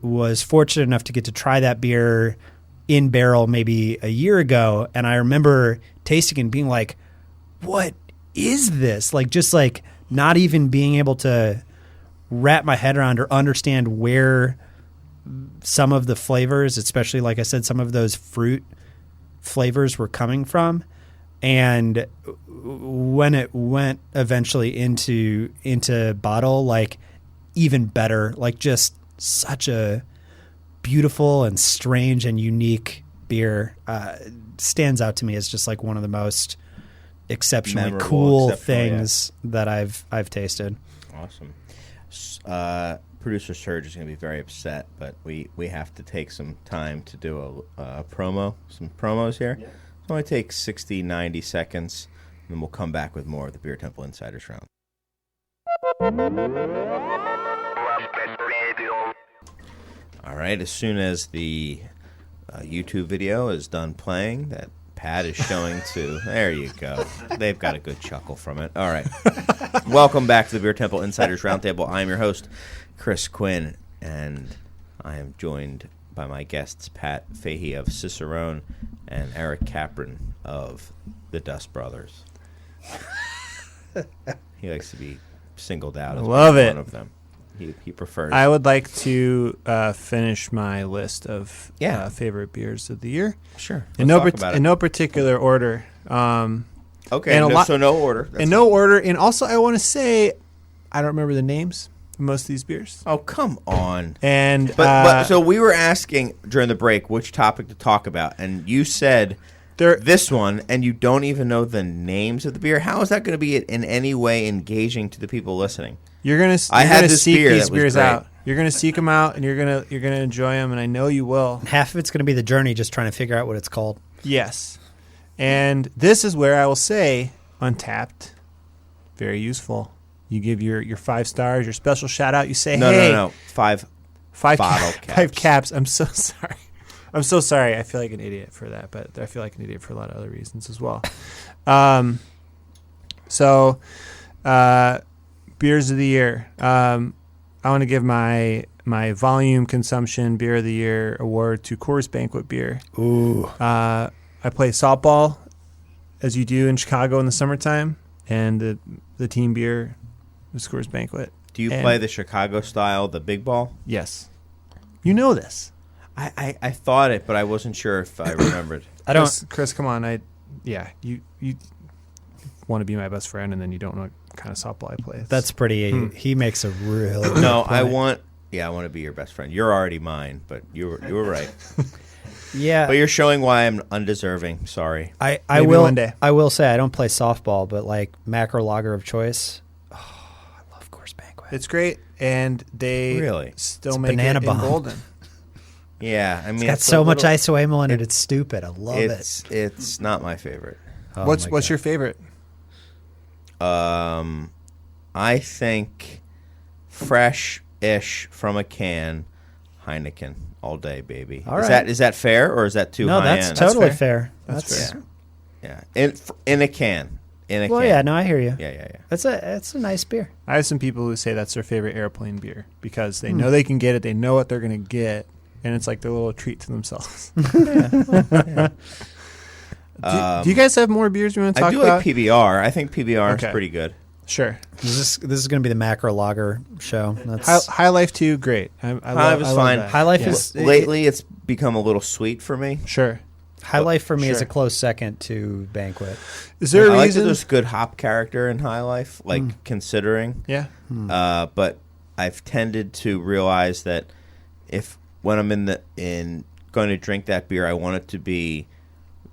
was fortunate enough to get to try that beer in barrel maybe a year ago, and I remember tasting and being like, what is this? Like, just like not even being able to wrap my head around or understand where some of the flavors, especially like I said, some of those fruit flavors were coming from. And when it went eventually into bottle, like even better, like just such a beautiful and strange and unique beer. Stands out to me as just like one of the most exceptionally Memorable, cool exceptional, things that I've tasted. Awesome. Producer Serge is going to be very upset, but we have to take some time to do some promos here. Yeah. It only takes 60, 90 seconds, and then we'll come back with more of the Beer Temple Insiders Round. All right, as soon as the YouTube video is done playing, that Pat is showing to... There you go. They've got a good chuckle from it. All right. Welcome back to the Beer Temple Insiders Roundtable. I'm your host, Chris Quinn, and I am joined by my guests, Pat Fahey of Cicerone and Eric Kapraun of the Dust Brothers. He likes to be singled out as Love it. one of them. He prefers. I would like to finish my list of favorite beers of the year. Sure. In no particular order. Okay, so no order. In no order. And also, I want to say, I don't remember the names of most of these beers. Oh, come on. And but so we were asking during the break which topic to talk about, and you said this one, and you don't even know the names of the beer. How is that going to be in any way engaging to the people listening? You're gonna seek these beers out. You're gonna seek them out, and you're gonna enjoy them, and I know you will. Half of it's going to be the journey, just trying to figure out what it's called. Yes, and this is where I will say, Untapped, very useful. You give your 5 stars, your special shout out. You say, no, five bottle caps. 5 caps. I'm so sorry. I'm so sorry. I feel like an idiot for that, but I feel like an idiot for a lot of other reasons as well. Beers of the year. I want to give my volume consumption beer of the year award to Coors Banquet beer. Ooh. I play softball, as you do in Chicago in the summertime, and the team beer is Coors Banquet. Do you play the Chicago style, the big ball? Yes. You know this. I thought it, but I wasn't sure if I remembered. Chris, come on. You want to be my best friend, and then you don't know what kind of softball I play. That's pretty. He makes a really No, good I point. want to be your best friend. You're already mine, but you were right. Yeah, but you're showing why I'm undeserving. Sorry. I Maybe will one day. I will say I don't play softball, but like macro lager of choice. Oh, I love Coors Banquet. It's great, and they Really? still It's make banana it bomb. in golden. Yeah, I mean, It's got so much isoamyl in it. It's stupid. I love it. It's not my favorite. Oh What's my your favorite? I think fresh-ish from a can, Heineken all day, baby. All is right. that fair or is that too No, high that's end? totally That's fair. That's fair. Yeah. In a can. Well, yeah, no, I hear you. Yeah. That's a nice beer. I have some people who say that's their favorite airplane beer because they know they can get it. They know what they're going to get, and it's like their little treat to themselves. Yeah. Do you guys have more beers you want to talk about? I do like PBR. I think PBR is pretty good. Sure. This is going to be the macro lager show. That's High Life 2, great. High Life is fine. High Life is Lately, it's become a little sweet for me. Sure. High Life for me is Sure. a close second to Banquet. Is there I a like that reason? there's good hop character in High Life, considering. Yeah. But I've tended to realize that when I'm in going to drink that beer, I want it to be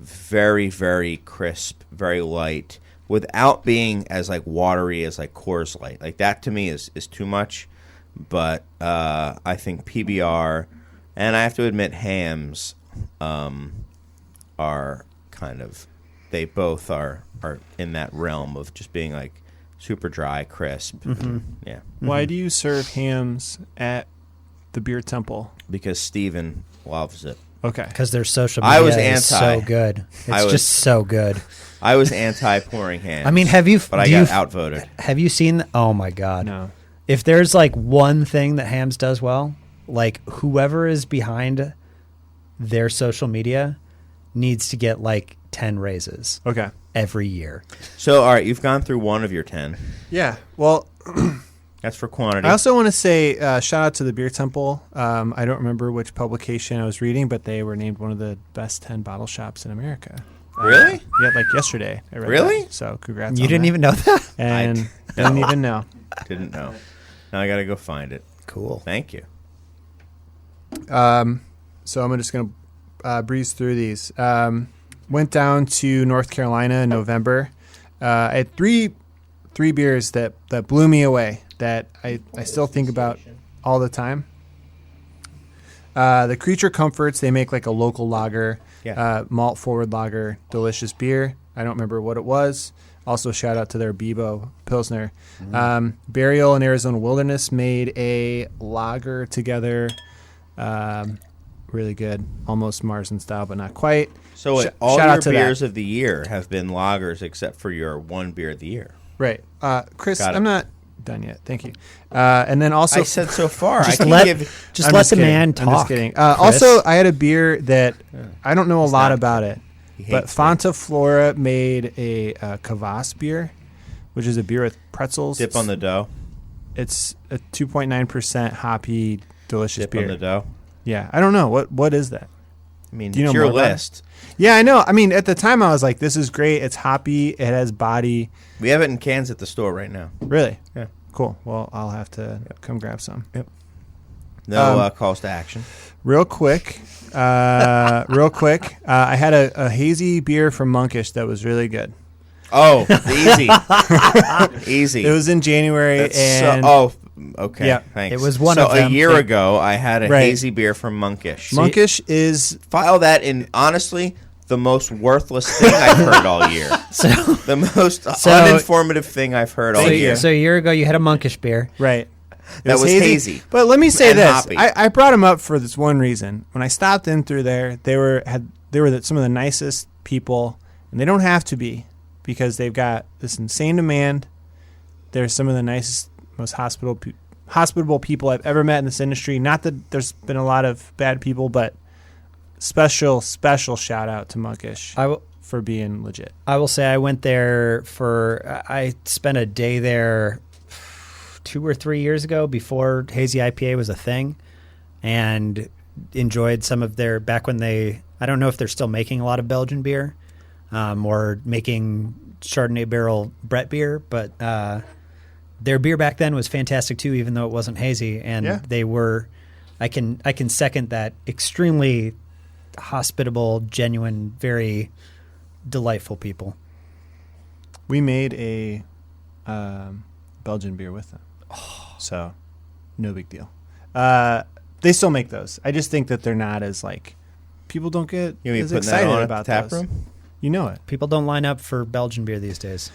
very, very crisp, very light, without being as like watery as like Coors Light. Like that to me is too much. But I think PBR, and I have to admit Hams, are kind of they both are in that realm of just being like super dry, crisp. Mm-hmm. Yeah. Why do you serve hams at the beer temple? Because Steven loves it. Okay. Because their social media I was is anti. so good. It's just so good. I was anti-pouring hams. I mean, but I got outvoted. Have you seen? Oh my God! No. If there's like one thing that Hams does well, like whoever is behind their social media needs to get like 10 raises. Okay. Every year. So, all right, you've gone through one of your 10. Yeah. Well, that's for quantity. I also want to say shout out to the Beer Temple. I don't remember which publication I was reading, but they were named one of the best 10 bottle shops in America. Really? Yeah, like yesterday. I read Really? that. So congrats. You didn't even know that? And didn't even know. Didn't know. Now I got to go find it. Cool. Thank you. So I'm just going to breeze through these. Went down to North Carolina in November. I had three beers that blew me away that I still think about all the time. The Creature Comforts, they make like a local lager, malt forward lager, delicious beer. I don't remember what it was. Also, shout out to their Bebo Pilsner. Burial and Arizona Wilderness made a lager together. Really good. Almost Marzen style, but not quite. So all shout your out to beers that. of the year have been lagers except for your one beer of the year. Right. Chris, Got it. I'm not done yet. Thank you. And then also... I said so far. Just I can let give... just I'm let just the kidding. man I'm talk. just kidding. Chris. Also, I had a beer that I don't know a lot not- about it, He but hates Fonta Flora made a Kvass beer, which is a beer with pretzels. Dip on the dough. It's a 2.9% hoppy, delicious Dip beer. on the dough. Yeah, I don't know what is that. I mean, Do you it's know your more about it? list. Yeah, I know. I mean, at the time, I was like, "This is great. It's hoppy. It has body." We have it in cans at the store right now. Really? Yeah. Cool. Well, I'll have to come grab some. No calls to action. Real quick, I had a hazy beer from Monkish that was really good. Oh, easy. Easy. It was in January, That's and okay. Yeah. Thanks. It was one so of them. a year ago, I had a Right. hazy beer from Monkish. Monkish is File that in, honestly, the most worthless thing I've heard all year. So, The most uninformative thing I've heard all Thank year. you. so a year ago, you had a Monkish beer. right. It That was hazy. But let me say And this: hoppy. I brought them up for this one reason. When I stopped in through there, they were some of the nicest people, and they don't have to be because they've got this insane demand. They're some of the nicest, most hospitable people I've ever met in this industry. Not that there's been a lot of bad people, but special shout out to Monkish for being legit. I will say I went there I spent a day there 2 or 3 years ago before hazy IPA was a thing, and enjoyed some of their, back when I don't know if they're still making a lot of Belgian beer or making Chardonnay barrel Brett beer, but their beer back then was fantastic too, even though it wasn't hazy. And they were, I can second that, extremely hospitable, genuine, very delightful people. We made a Belgian beer with them. So, no big deal. They still make those. I just think that they're not as like, people don't get You mean as putting that excited on at about the tap those. room? You know it. People don't line up for Belgian beer these days.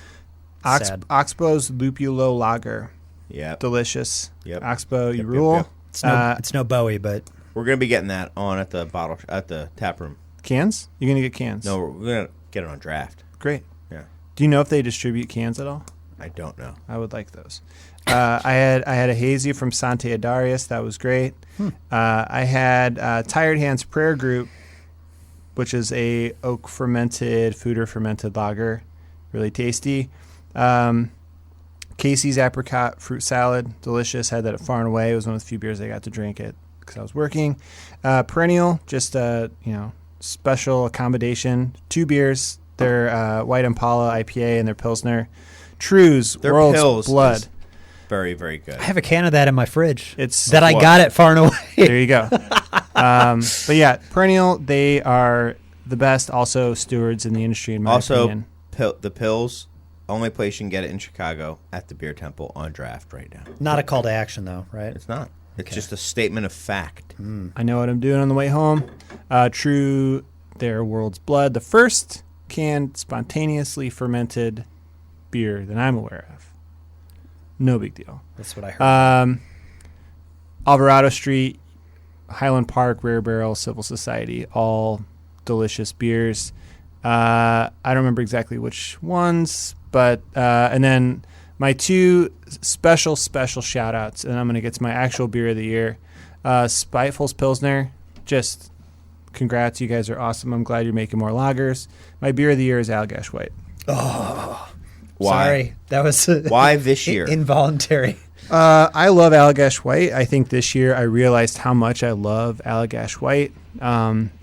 Sad. Oxbow's Lupulo Lager. Yeah. Delicious. Yep. Oxbow, you Yep, rule. yep. It's no Bowie, but We're going to be getting that on at the tap room. Cans? You're going to get cans? No, we're going to get it on draft. Great. Yeah. Do you know if they distribute cans at all? I don't know. I would like those. I had a hazy from Sante Adarius. That was great. I had Tired Hands Prayer Group, which is a oak fermented, foeder fermented lager. Really tasty. Casey's Apricot Fruit Salad. Delicious. Had that at Far and Away. It was one of the few beers I got to drink it because I was working. Perennial, just special accommodation. 2 beers. Their White Impala IPA and their Pilsner. True's Their World's Pils Blood. is very, very good. I have a can of that in my fridge. It's that I got at Far and Away. There you go. But yeah, Perennial, they are the best also stewards in the industry in my opinion. The Pils, only place you can get it in Chicago at the Beer Temple on draft right now. Not a call to action, though, right? It's not. It's just a statement of fact. I know what I'm doing on the way home. True, their World's Blood. The first canned, spontaneously fermented beer that I'm aware of. No big deal. That's what I heard. Alvarado Street, Highland Park, Rare Barrel, Civil Society, all delicious beers. I don't remember exactly which ones, but and then my two special shout outs, and I'm going to get to my actual beer of the year. Spiteful's Pilsner, just congrats, you guys are awesome. I'm glad you're making more lagers. My beer of the year is Allagash White. Oh, Why? sorry. That was Why this year? Involuntary. I love Allagash White. I think this year I realized how much I love Allagash White.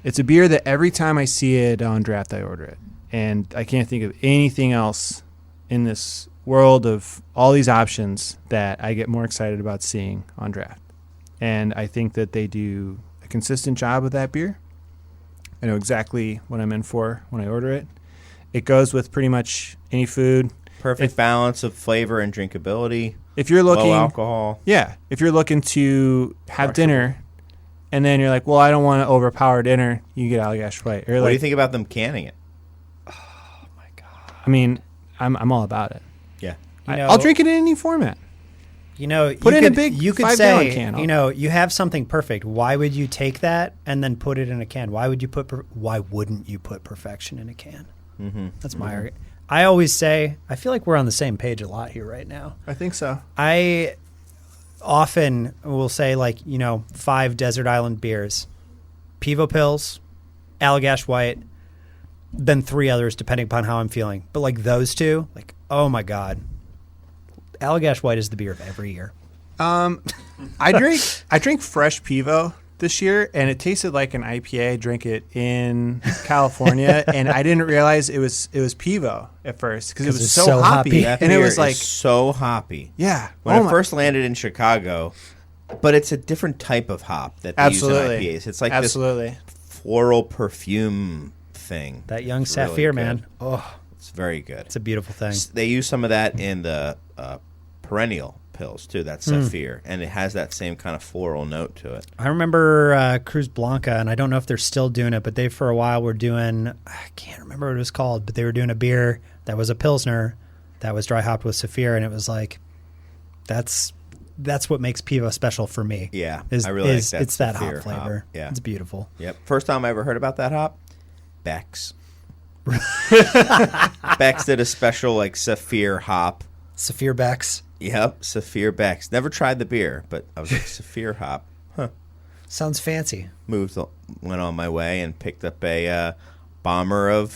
It's a beer that every time I see it on draft, I order it. And I can't think of anything else in this world of all these options that I get more excited about seeing on draft. And I think that they do a consistent job with that beer. I know exactly what I'm in for when I order it. It goes with pretty much any food. Perfect balance of flavor and drinkability. If you're looking, low alcohol. Yeah. If you're looking to have Crushable. dinner and then you're like, well, I don't want to overpower dinner, you get Allagash White. Or What do you think about them canning it? Oh my god. I mean, I'm all about it. Yeah. I'll drink it in any format. You know, Put you it in a could, big you could 5-gallon say, can. you know, you have something perfect. Why would you take that and then put it in a can? Why wouldn't you put perfection in a can? Mm-hmm. That's my argument. I always say, I feel like we're on the same page a lot here right now. I think so. I often will say, like, you know, 5 desert island beers, Pivo Pils, Allagash White, then 3 others depending upon how I'm feeling. But like those two, like, oh my God. Allagash White is the beer of every year. I drink fresh Pivo this year, and it tasted like an IPA. I drank it in California, and I didn't realize it was Pivo at first because it was it's so so hoppy. hoppy. That And it beer was like, is so hoppy. yeah. When Oh it my- first landed in Chicago, but it's a different type of hop that they use in Absolutely. IPAs. It's like Absolutely. this floral perfume thing. That young It's really Saphir, good. man. Oh, It's very good. it's a beautiful thing. They use some of that in the perennial pills too. That Saphir, and it has that same kind of floral note to it. I remember Cruz Blanca, and I don't know if they're still doing it, but they for a while were doing, I can't remember what it was called, but they were doing a beer that was a Pilsner that was dry hopped with Saphir, and it was like, that's what makes Pivo special for me. Yeah, I really like that. It's that Saphir hop flavor. Yeah, It's beautiful. Yep. First time I ever heard about that hop, Beck's. Beck's did a special like Saphir hop. Saphir Becks. Yep, Saphir Beck's. Never tried the beer, but I was like, Saphir hop. Huh. Sounds fancy. Went on my way and picked up a bomber of,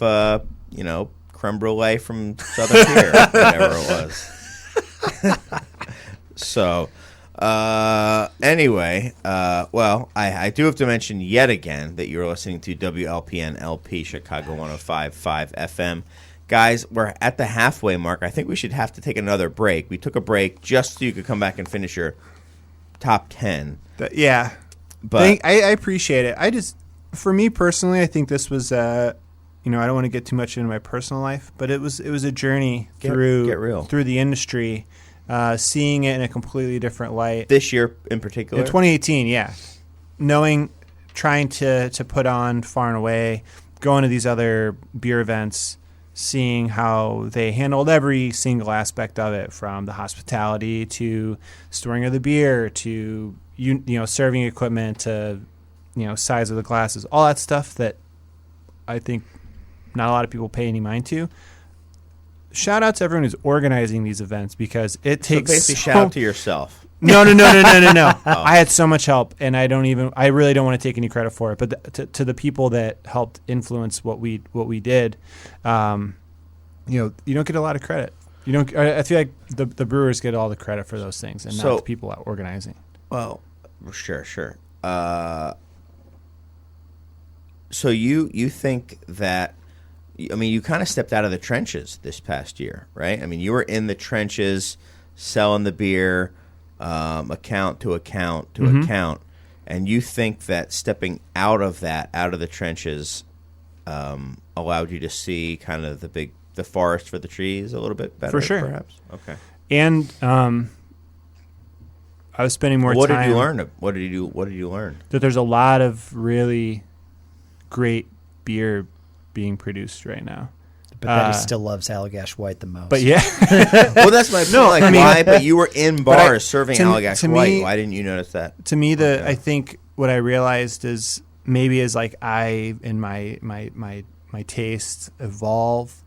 creme brulee from Southern Tier, whatever it was. So, anyway, I do have to mention yet again that you're listening to WLPN LP Chicago 105.5 FM. Guys, we're at the halfway mark. I think we should have to take another break. We took a break just so you could come back and finish your top 10. Yeah. But I appreciate it. For me personally, I think this was, I don't want to get too much into my personal life, but it was a journey Get real. through the industry, seeing it in a completely different light. this year in particular, In 2018, yeah. Trying to put on Far and Away, going to these other beer events, seeing how they handled every single aspect of it, from the hospitality to storing of the beer to serving equipment to size of the glasses, all that stuff that I think not a lot of people pay any mind to. Shout out to everyone who's organizing these events, because it so takes basically shout out to yourself. No. I had so much help, and I really don't want to take any credit for it. But to the people that helped influence what we did, you don't get a lot of credit. You don't. I feel like the brewers get all the credit for those things, and not the people out organizing. Well, sure. So you think that? I mean, you kind of stepped out of the trenches this past year, right? I mean, you were in the trenches, selling the beer, account to account to account, and you think that stepping out of the trenches, allowed you to see kind of the forest for the trees a little bit better, For sure. perhaps. Okay. And I was spending more time. What did you learn? What did you learn? That there's a lot of really great beer being produced right now. But that he still loves Allagash White the most. But yeah, Well, that's my point. Like, I mean- why? But you were in bars I- serving to- Allagash to White. me- Why didn't you notice that? to me, Okay. I think what I realized is maybe as like I in my tastes evolve,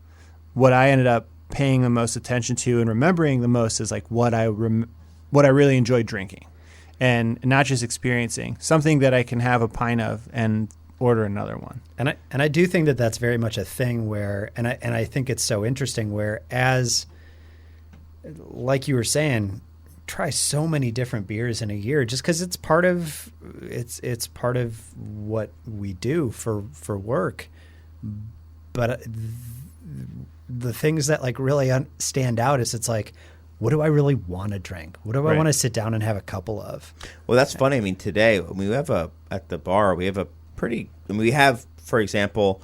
what I ended up paying the most attention to and remembering the most is like what I really enjoy drinking, and not just experiencing something that I can have a pint of and order another one. And I do think that that's very much a thing where, and I think it's so interesting where, as like you were saying, try so many different beers in a year just because it's part of what we do for work. But the things that like really stand out is it's like, what do I really want to drink? What do I Right. want to sit down and have a couple of? Well, that's funny. I mean, today we have at the bar we have a pretty. I mean, we have, for example,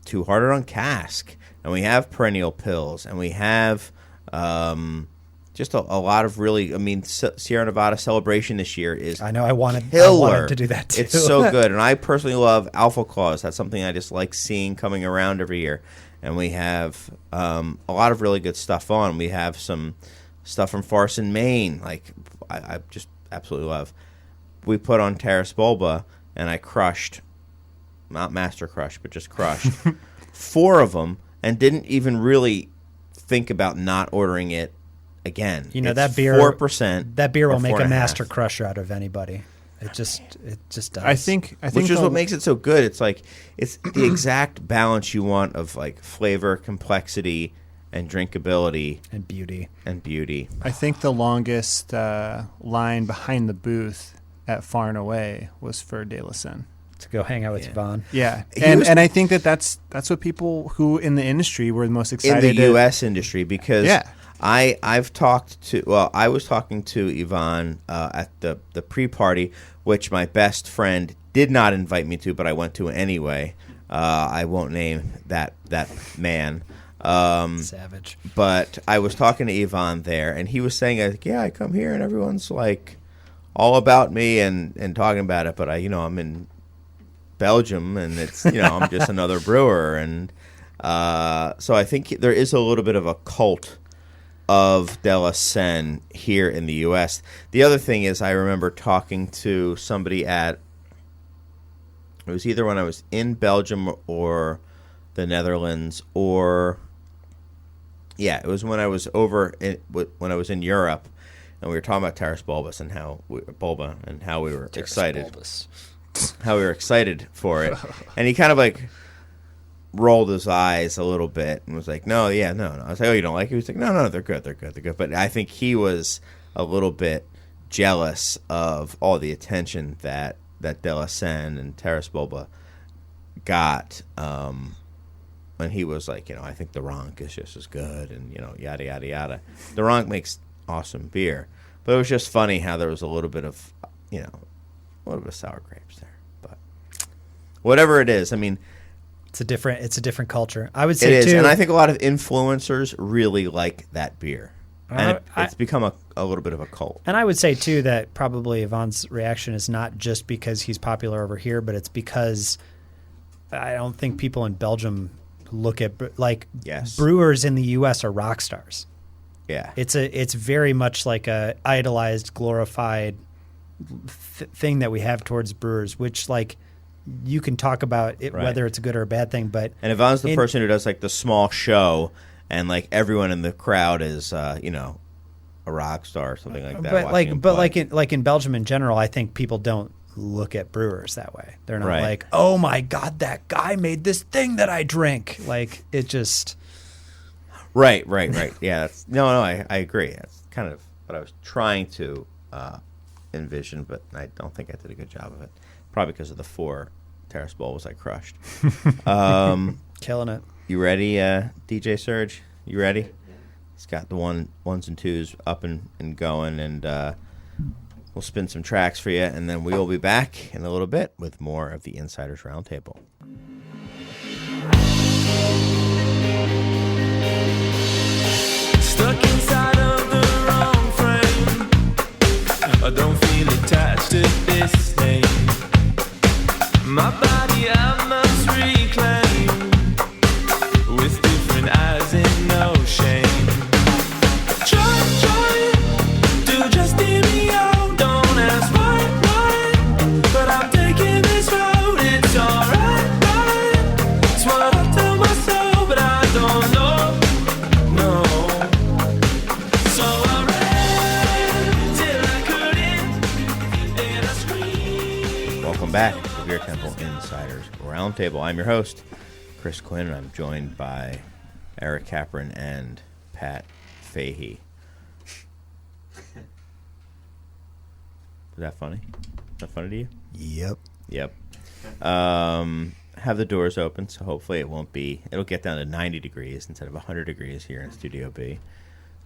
Two Hearted on Cask, and we have Perennial Pills, and we have just a lot of really. I mean, Sierra Nevada Celebration this year is. I know I wanted to do that too. It's so good, and I personally love Alpha Claus. That's something I just like seeing coming around every year. And we have a lot of really good stuff on. We have some stuff from Farson, Maine, like I just absolutely love. We put on Terrace Bulba, and I crushed, not master crush, but just crushed 4 of them, and didn't even really think about not ordering it again. You know, It's that beer 4%. That beer or will make a 4.5. master crusher out of anybody. It just does. I think Which is what makes it so good. It's like it's the exact balance you want of like flavor, complexity, and drinkability and beauty. and beauty. I think the longest line behind the booth at Far and Away was for De La Seine. To go hang out with Yvonne. Yeah, He and was- and I think that's what people who in the industry were the most excited In the to- U.S. industry, because Yeah. I was talking to Yvonne at the pre-party, which my best friend did not invite me to, but I went to anyway. I won't name that man. Savage. But I was talking to Yvonne there, and he was saying, like, yeah, I come here and everyone's like all about me and talking about it, but I'm in Belgium and it's, I'm just another brewer. And so I think there is a little bit of a cult of De La Seine here in the U.S. The other thing is I remember talking to somebody it was either when I was in Belgium or the Netherlands, or it was when I was when I was in Europe, and we were talking about Terrace Bulbus and how we were excited, how we were excited for it, and he kind of like rolled his eyes a little bit and was like, no. I was like, oh, you don't like it? He was like, no, they're good. But I think he was a little bit jealous of all the attention that De La Seine and Terrace Bulba got. And he was like, I think the Rank is just as good, and yada yada yada. The Rank makes awesome beer, but it was just funny how there was a little bit of sour grapes there. But whatever it is, I mean, It's a different culture. I would it say is, too. and I think a lot of influencers really like that beer, and it's become a little bit of a cult. And I would say too that probably Yvonne's reaction is not just because he's popular over here, but it's because I don't think people in Belgium look at Yes. brewers in the U.S. are rock stars. Yeah, It's very much like a idolized, glorified thing that we have towards brewers, which like you can talk about it, Right. whether it's a good or a bad thing. But and Yvonne's the person who does like the small show, and like everyone in the crowd is a rock star or something like that. watching him play. like in Belgium in general, I think people don't look at brewers that way. They're not Right. like, oh my God, that guy made this thing that I drink. Like it just. Right. Yeah, I agree. That's kind of what I was trying to envision, but I don't think I did a good job of it. Probably because of the 4 Terrace Bulbas I crushed. Killing it. You ready, DJ Surge? You ready? He's got the ones and twos up and going, and we'll spin some tracks for you, and then we will be back in a little bit with more of the Insiders Roundtable. Stuck inside of the wrong frame. I don't feel attached to this name. My body I must reclaim. Welcome back to the Beer Temple Insiders Roundtable. I'm your host, Chris Quinn, and I'm joined by Eric Kapraun and Pat Fahey. Is that funny? Is that funny to you? Yep. Have the doors open, so hopefully it'll get down to 90 degrees instead of 100 degrees here in Studio B.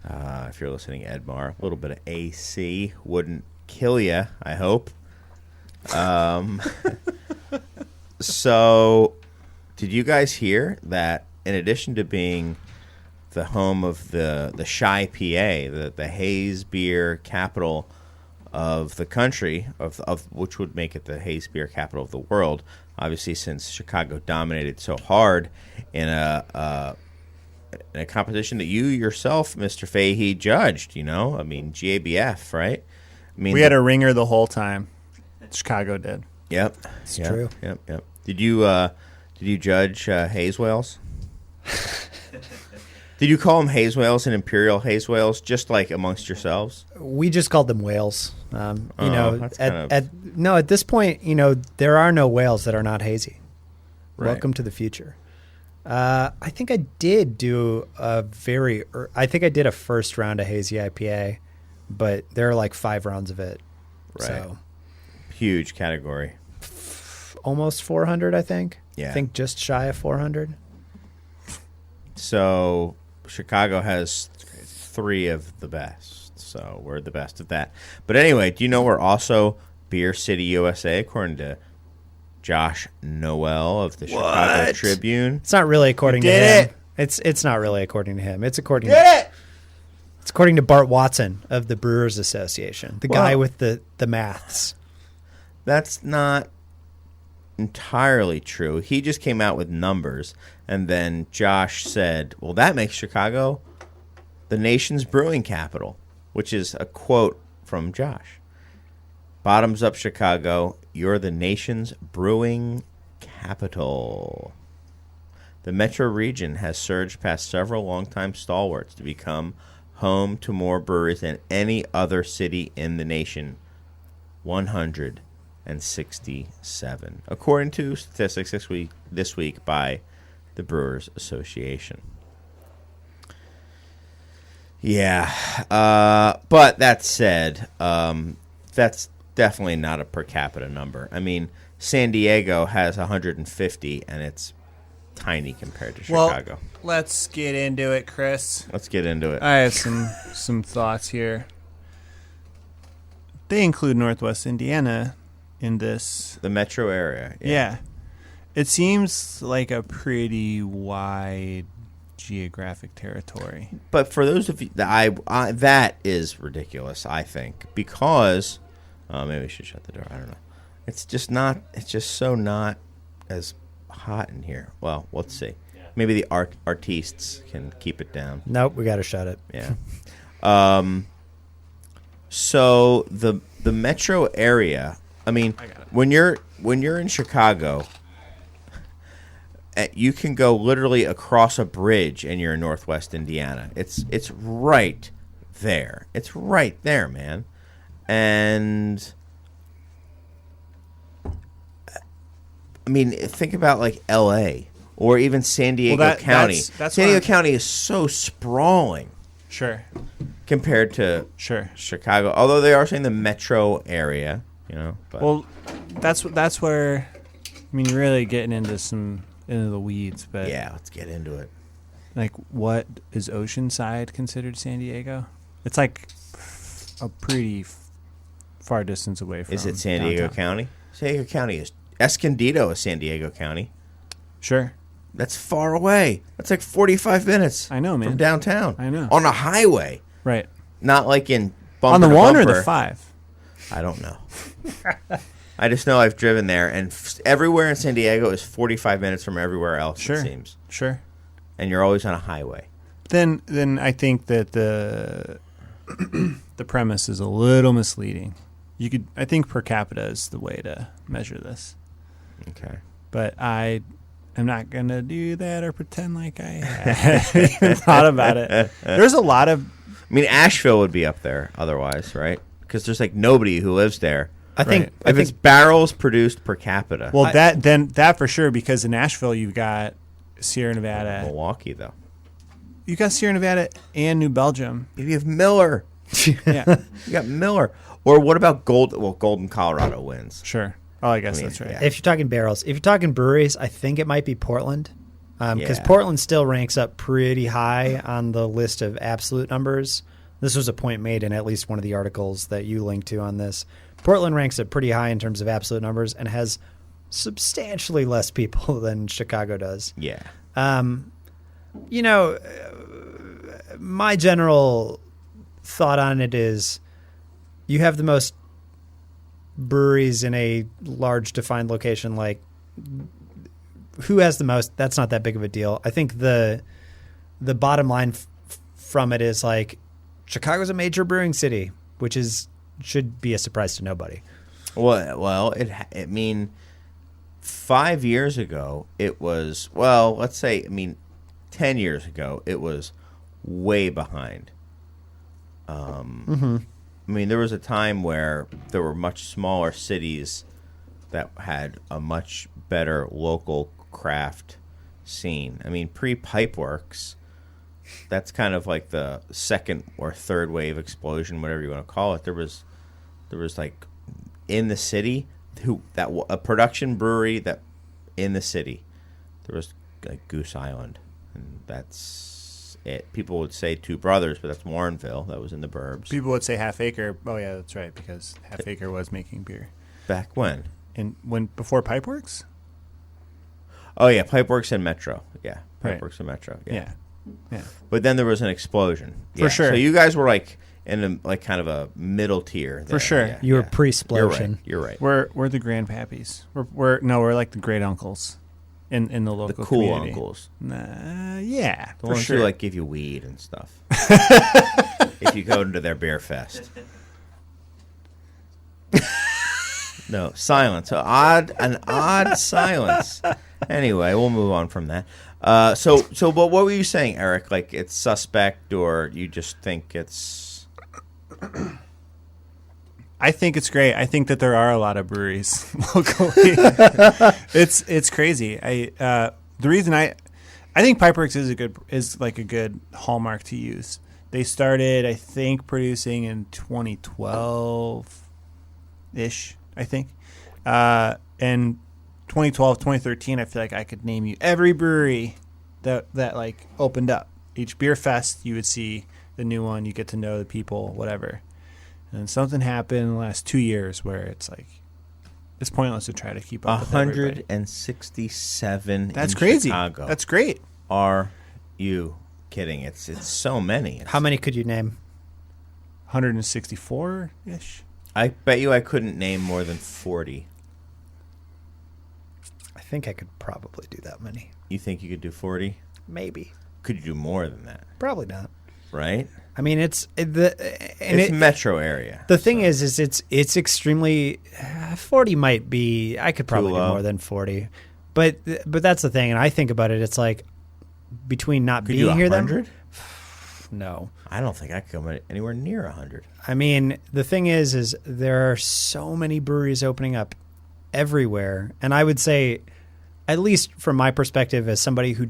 If you're listening to EdMar, a little bit of AC wouldn't kill you, I hope. So, did you guys hear that in addition to being the home of the Shy PA, the Hayes beer capital of the country, of which would make it the Hayes beer capital of the world, obviously since Chicago dominated so hard in a competition that you yourself, Mr. Fahey, judged, I mean, GABF, right? I mean, We had a ringer the whole time. Chicago did. Yep. It's true. Yep. Did you judge Hayes whales? Did you call them Hayes whales and Imperial Hayes whales, just like amongst yourselves? We just called them whales. That's at this point, there are no whales that are not hazy. Right. Welcome to the future. I think I did I did a first round of hazy IPA, but there are like 5 rounds of it. Right. So Huge category. almost 400, I think. Yeah. I think just shy of 400. So Chicago has 3 of the best. So we're the best at that. But anyway, do you know we're also Beer City, USA, according to Josh Noel of the Chicago Tribune? It's not really according to did him. It's not really according to him. It's according to Bart Watson of the Brewers Association, the guy with the maths. That's not entirely true. He just came out with numbers, and then Josh said, well, that makes Chicago the nation's brewing capital, which is a quote from Josh. Bottoms up, Chicago. You're the nation's brewing capital. The metro region has surged past several longtime stalwarts to become home to more breweries than any other city in the nation. 167, according to statistics this week by the Brewers Association. Yeah, but that said, that's definitely not a per capita number. I mean, San Diego has 150, and it's tiny compared to Chicago. Well, let's get into it, Chris. Let's get into it. I have some thoughts here. They include Northwest Indiana in this. The metro area. Yeah. It seems like a pretty wide geographic territory. But for those of you that is ridiculous, I think, because maybe we should shut the door. I don't know. It's just so not as hot in here. Well, let's see. Yeah. Maybe the artistes can keep it down. Nope, we got to shut it. Yeah. So the metro area, I mean, when you're in Chicago, you can go literally across a bridge and you're in Northwest Indiana. It's right there. It's right there, man. And I mean, think about like L.A. or even San Diego County. That's San Diego County is so sprawling. Sure. Compared to Chicago, although they are saying the metro area, But. Well, that's where, I mean, you're really getting into the weeds, but yeah, let's get into it. Like, what is Oceanside considered San Diego? It's like a pretty far distance away from. Is it San Diego downtown. County? San Diego County is Escondido is San Diego County. Sure. That's far away. That's like 45 minutes. I know, man. From downtown. I know. On a highway. Right. Not like in bumper on the to 1 bumper. or the 5? I don't know. I just know I've driven there, and everywhere in San Diego is 45 minutes from everywhere else, Sure. it seems. Sure. And you're always on a highway. Then I think that the premise is a little misleading. I think per capita is the way to measure this. Okay. But I'm not going to do that or pretend like I haven't even thought about it. There's a lot of... I mean, Asheville would be up there otherwise, right? Because there's like nobody who lives there. I think If it's barrels produced per capita. Well, that for sure, because in Nashville you've got Sierra Nevada. Milwaukee, though. You got Sierra Nevada and New Belgium. You have Miller. Yeah, You got Miller. Or what about Golden Colorado wins? sure. Oh, I guess I mean, that's right. yeah. if you're talking barrels, if you're talking breweries, I think it might be Portland. Because Yeah. Portland still ranks up pretty high on the list of absolute numbers. This was a point made in at least one of the articles that you linked to on this. Portland ranks up pretty high in terms of absolute numbers and has substantially less people than Chicago does. Yeah. You know, my general thought on it is you have the most breweries in a large defined location. Like, who has the most? That's not that big of a deal. I think the bottom line from it is like Chicago's a major brewing city, which should be a surprise to nobody. Well, I mean, 5 years ago, it was, well, let's say, 10 years ago, it was way behind. There was a time where there were much smaller cities that had a much better local craft scene. Pre-Pipeworks, that's kind of like the second or third wave explosion, whatever you want to call it. There was like in the city a production brewery that in the city there was like Goose Island, and that's it. People would say Two Brothers, but that's Warrenville. That was in the burbs. People would say Half Acre. Oh yeah, that's right, because Half Acre was making beer. Back when? Before Pipeworks? Oh yeah, Pipeworks and Metro. Yeah, Right. Pipeworks and Metro. Yeah. But then there was an explosion. For sure. So you guys were like in kind of a middle tier. For sure. Yeah, You were yeah. pre-splosion. You're right. We're the grandpappies. We're like the great uncles in the local The cool community. uncles. Yeah, The for ones sure. who like give you weed and stuff. If you go into their beer fest. No, silence. An odd silence. Anyway, we'll move on from that. So, but what were you saying, Eric? Like, it's suspect, or you just think it's? I think it's great. I think that there are a lot of breweries locally. It's crazy. The reason I think Pipeworks is like a good hallmark to use. They started, I think, producing in 2012 ish. I think, and 2012, 2013. I feel like I could name you every brewery that like opened up. Each beer fest, you would see the new one. You get to know the people, whatever. And something happened in the last 2 years where it's like it's pointless to try to keep up. 167. That's in crazy. Chicago. That's great. Are you kidding? It's so many. How many could you name? 164 ish. I bet you I couldn't name more than 40. I think I could probably do that many. You think you could do 40? Maybe. Could you do more than that? Probably not. Right? I mean, it's metro area. The thing is it's extremely 40 might be. I could probably do more than 40, but that's the thing. And I think about it. It's like between not Could being you here, 100? No. I don't think I could come anywhere near 100. I mean, the thing is there are so many breweries opening up everywhere, and I would say, at least from my perspective, as somebody who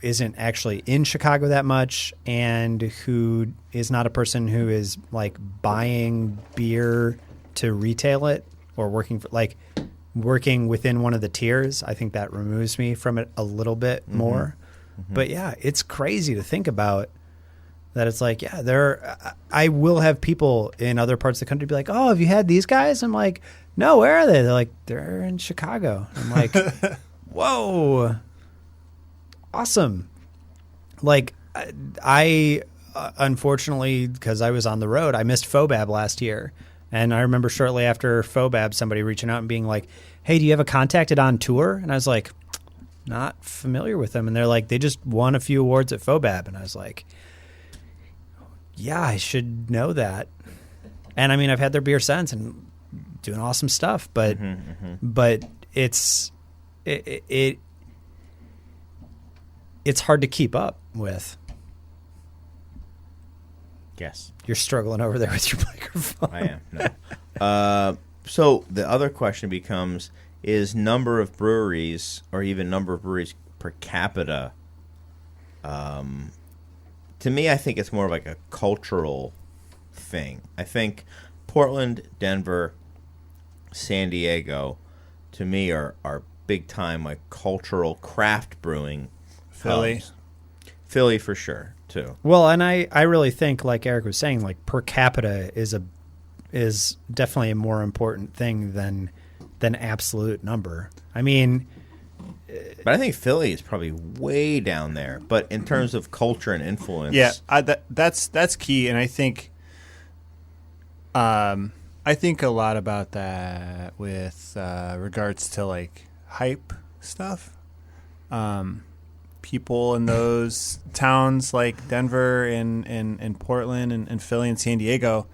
isn't actually in Chicago that much, and who is not a person who is like buying beer to retail it or working within one of the tiers. I think that removes me from it a little bit more. Mm-hmm. But yeah, it's crazy to think about that. It's like, yeah, I will have people in other parts of the country be like, oh, have you had these guys? I'm like, no, where are they? They're like, they're in Chicago. I'm like, whoa. Awesome. Like, I unfortunately, because I was on the road, I missed Fobab last year. And I remember shortly after Fobab, somebody reaching out and being like, hey, do you have a contacted on tour? And I was like, not familiar with them. And they're like, they just won a few awards at Fobab. And I was like, yeah, I should know that. And I mean, I've had their beer since and doing awesome stuff, but but it's hard to keep up with. Yes. You're struggling over there with your microphone. I am. No. So the other question becomes, is number of breweries or even number of breweries per capita, to me, I think it's more of like a cultural thing. I think Portland, Denver, San Diego, to me, are big time like cultural craft brewing. Philly. hubs. Philly for sure, too. Well, and I really think, like Eric was saying, like per capita is definitely a more important thing than absolute number. I mean, But I think Philly is probably way down there. But in terms of culture and influence, Yeah, that's key, and I think a lot about that with regards to like hype stuff. People in those towns like Denver and Portland and Philly and San Diego,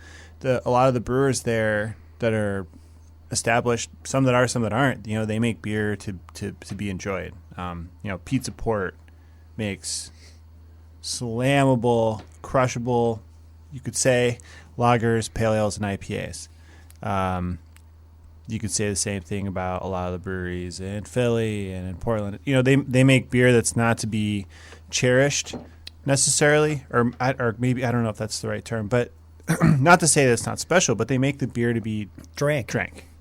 a lot of the brewers there that are established, some that are, some that aren't, they make beer to be enjoyed. Pizza Port makes slammable, crushable, you could say, lagers, pale ales, and IPAs. You could say the same thing about a lot of the breweries in Philly and in Portland. They make beer that's not to be cherished necessarily, or maybe I don't know if that's the right term, but not to say that it's not special, but they make the beer to be drank.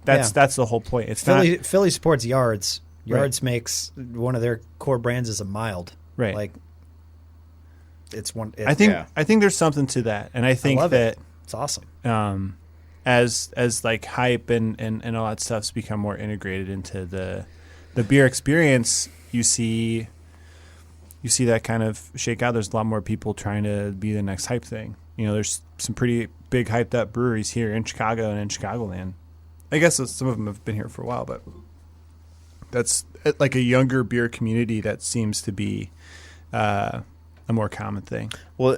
That's the whole point. It's Philly supports Yards. Yards Right. makes one of their core brands is a mild. Right. Like it's one. I think there's something to that, and I think love that it. It's awesome. As like hype and all that stuff's become more integrated into the beer experience, you see that kind of shake out. There's a lot more people trying to be the next hype thing. There's some pretty big hyped up breweries here in Chicago and in Chicagoland. I guess some of them have been here for a while, but that's like a younger beer community that seems to be a more common thing. Well,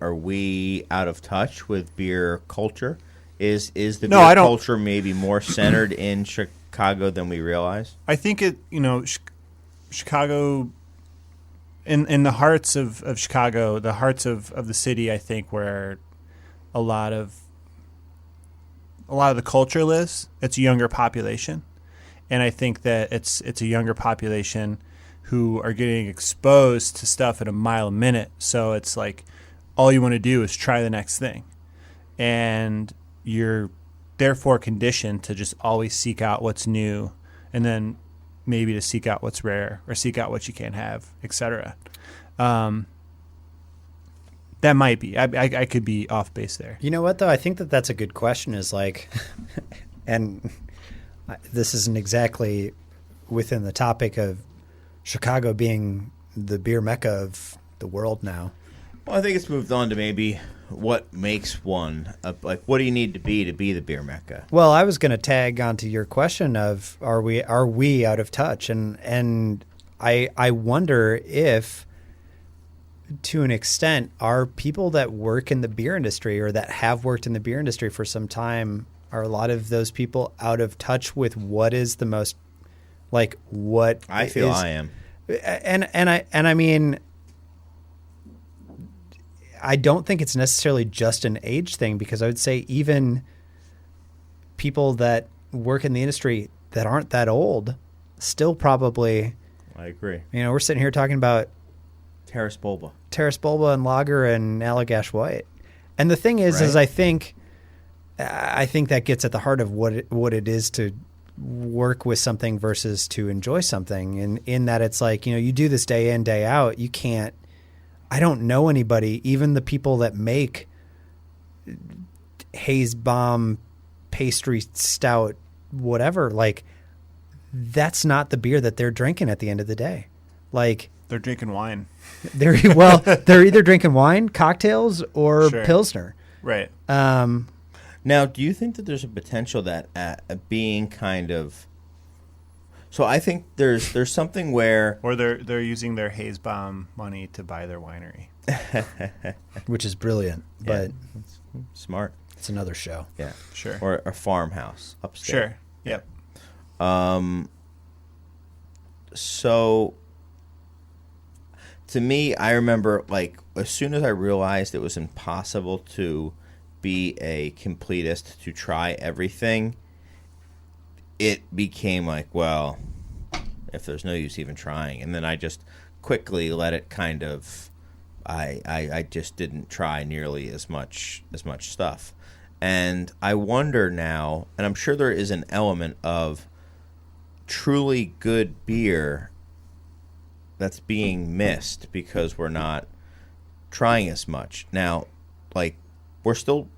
are we out of touch with beer culture? Is the beer culture maybe more centered in Chicago than we realize? I think Chicago, in the hearts of Chicago, the hearts of the city, I think, where a lot of the culture lives, it's a younger population. And I think that it's a younger population who are getting exposed to stuff at a mile a minute. So it's like all you want to do is try the next thing. And you're therefore conditioned to just always seek out what's new, and then maybe to seek out what's rare or seek out what you can't have, etc. That might be. I could be off base there. You know what, though? I think that's a good question is like, and this isn't exactly within the topic of Chicago being the beer mecca of the world now. Well, I think it's moved on to maybe what makes one, like what do you need to be the beer mecca? Well, I was going to tag onto your question of are we out of touch, and I wonder if, to an extent, are people that work in the beer industry or that have worked in the beer industry for some time, are a lot of those people out of touch with what is the most, like what I feel I am, and I mean, I don't think it's necessarily just an age thing, because I would say even people that work in the industry that aren't that old still probably. I agree. We're sitting here talking about Terrace Bulba and Lager and Allagash White. And the thing is, right. I think that gets at the heart of what it is to work with something versus to enjoy something. And in that it's like, you do this day in, day out. You can't, I don't know anybody, even the people that make Haze Bomb, pastry stout, whatever, like that's not the beer that they're drinking at the end of the day. Like they're drinking wine. They're either drinking wine, cocktails, or Sure. Pilsner. Right. Now, do you think that there's a potential that being kind of? So I think there's something where, Or they're using their Haze Bomb money to buy their winery. Which is brilliant, but it's smart. it's another show. Yeah, Sure. or a farmhouse upstate. Sure. Yep. So to me, I remember, like, as soon as I realized it was impossible to be a completist, to try everything, it became like, well, if there's no use even trying. And then I just quickly let it kind of, I just didn't try nearly as much stuff. And I wonder now, and I'm sure there is an element of truly good beer that's being missed because we're not trying as much. Now, like, we're still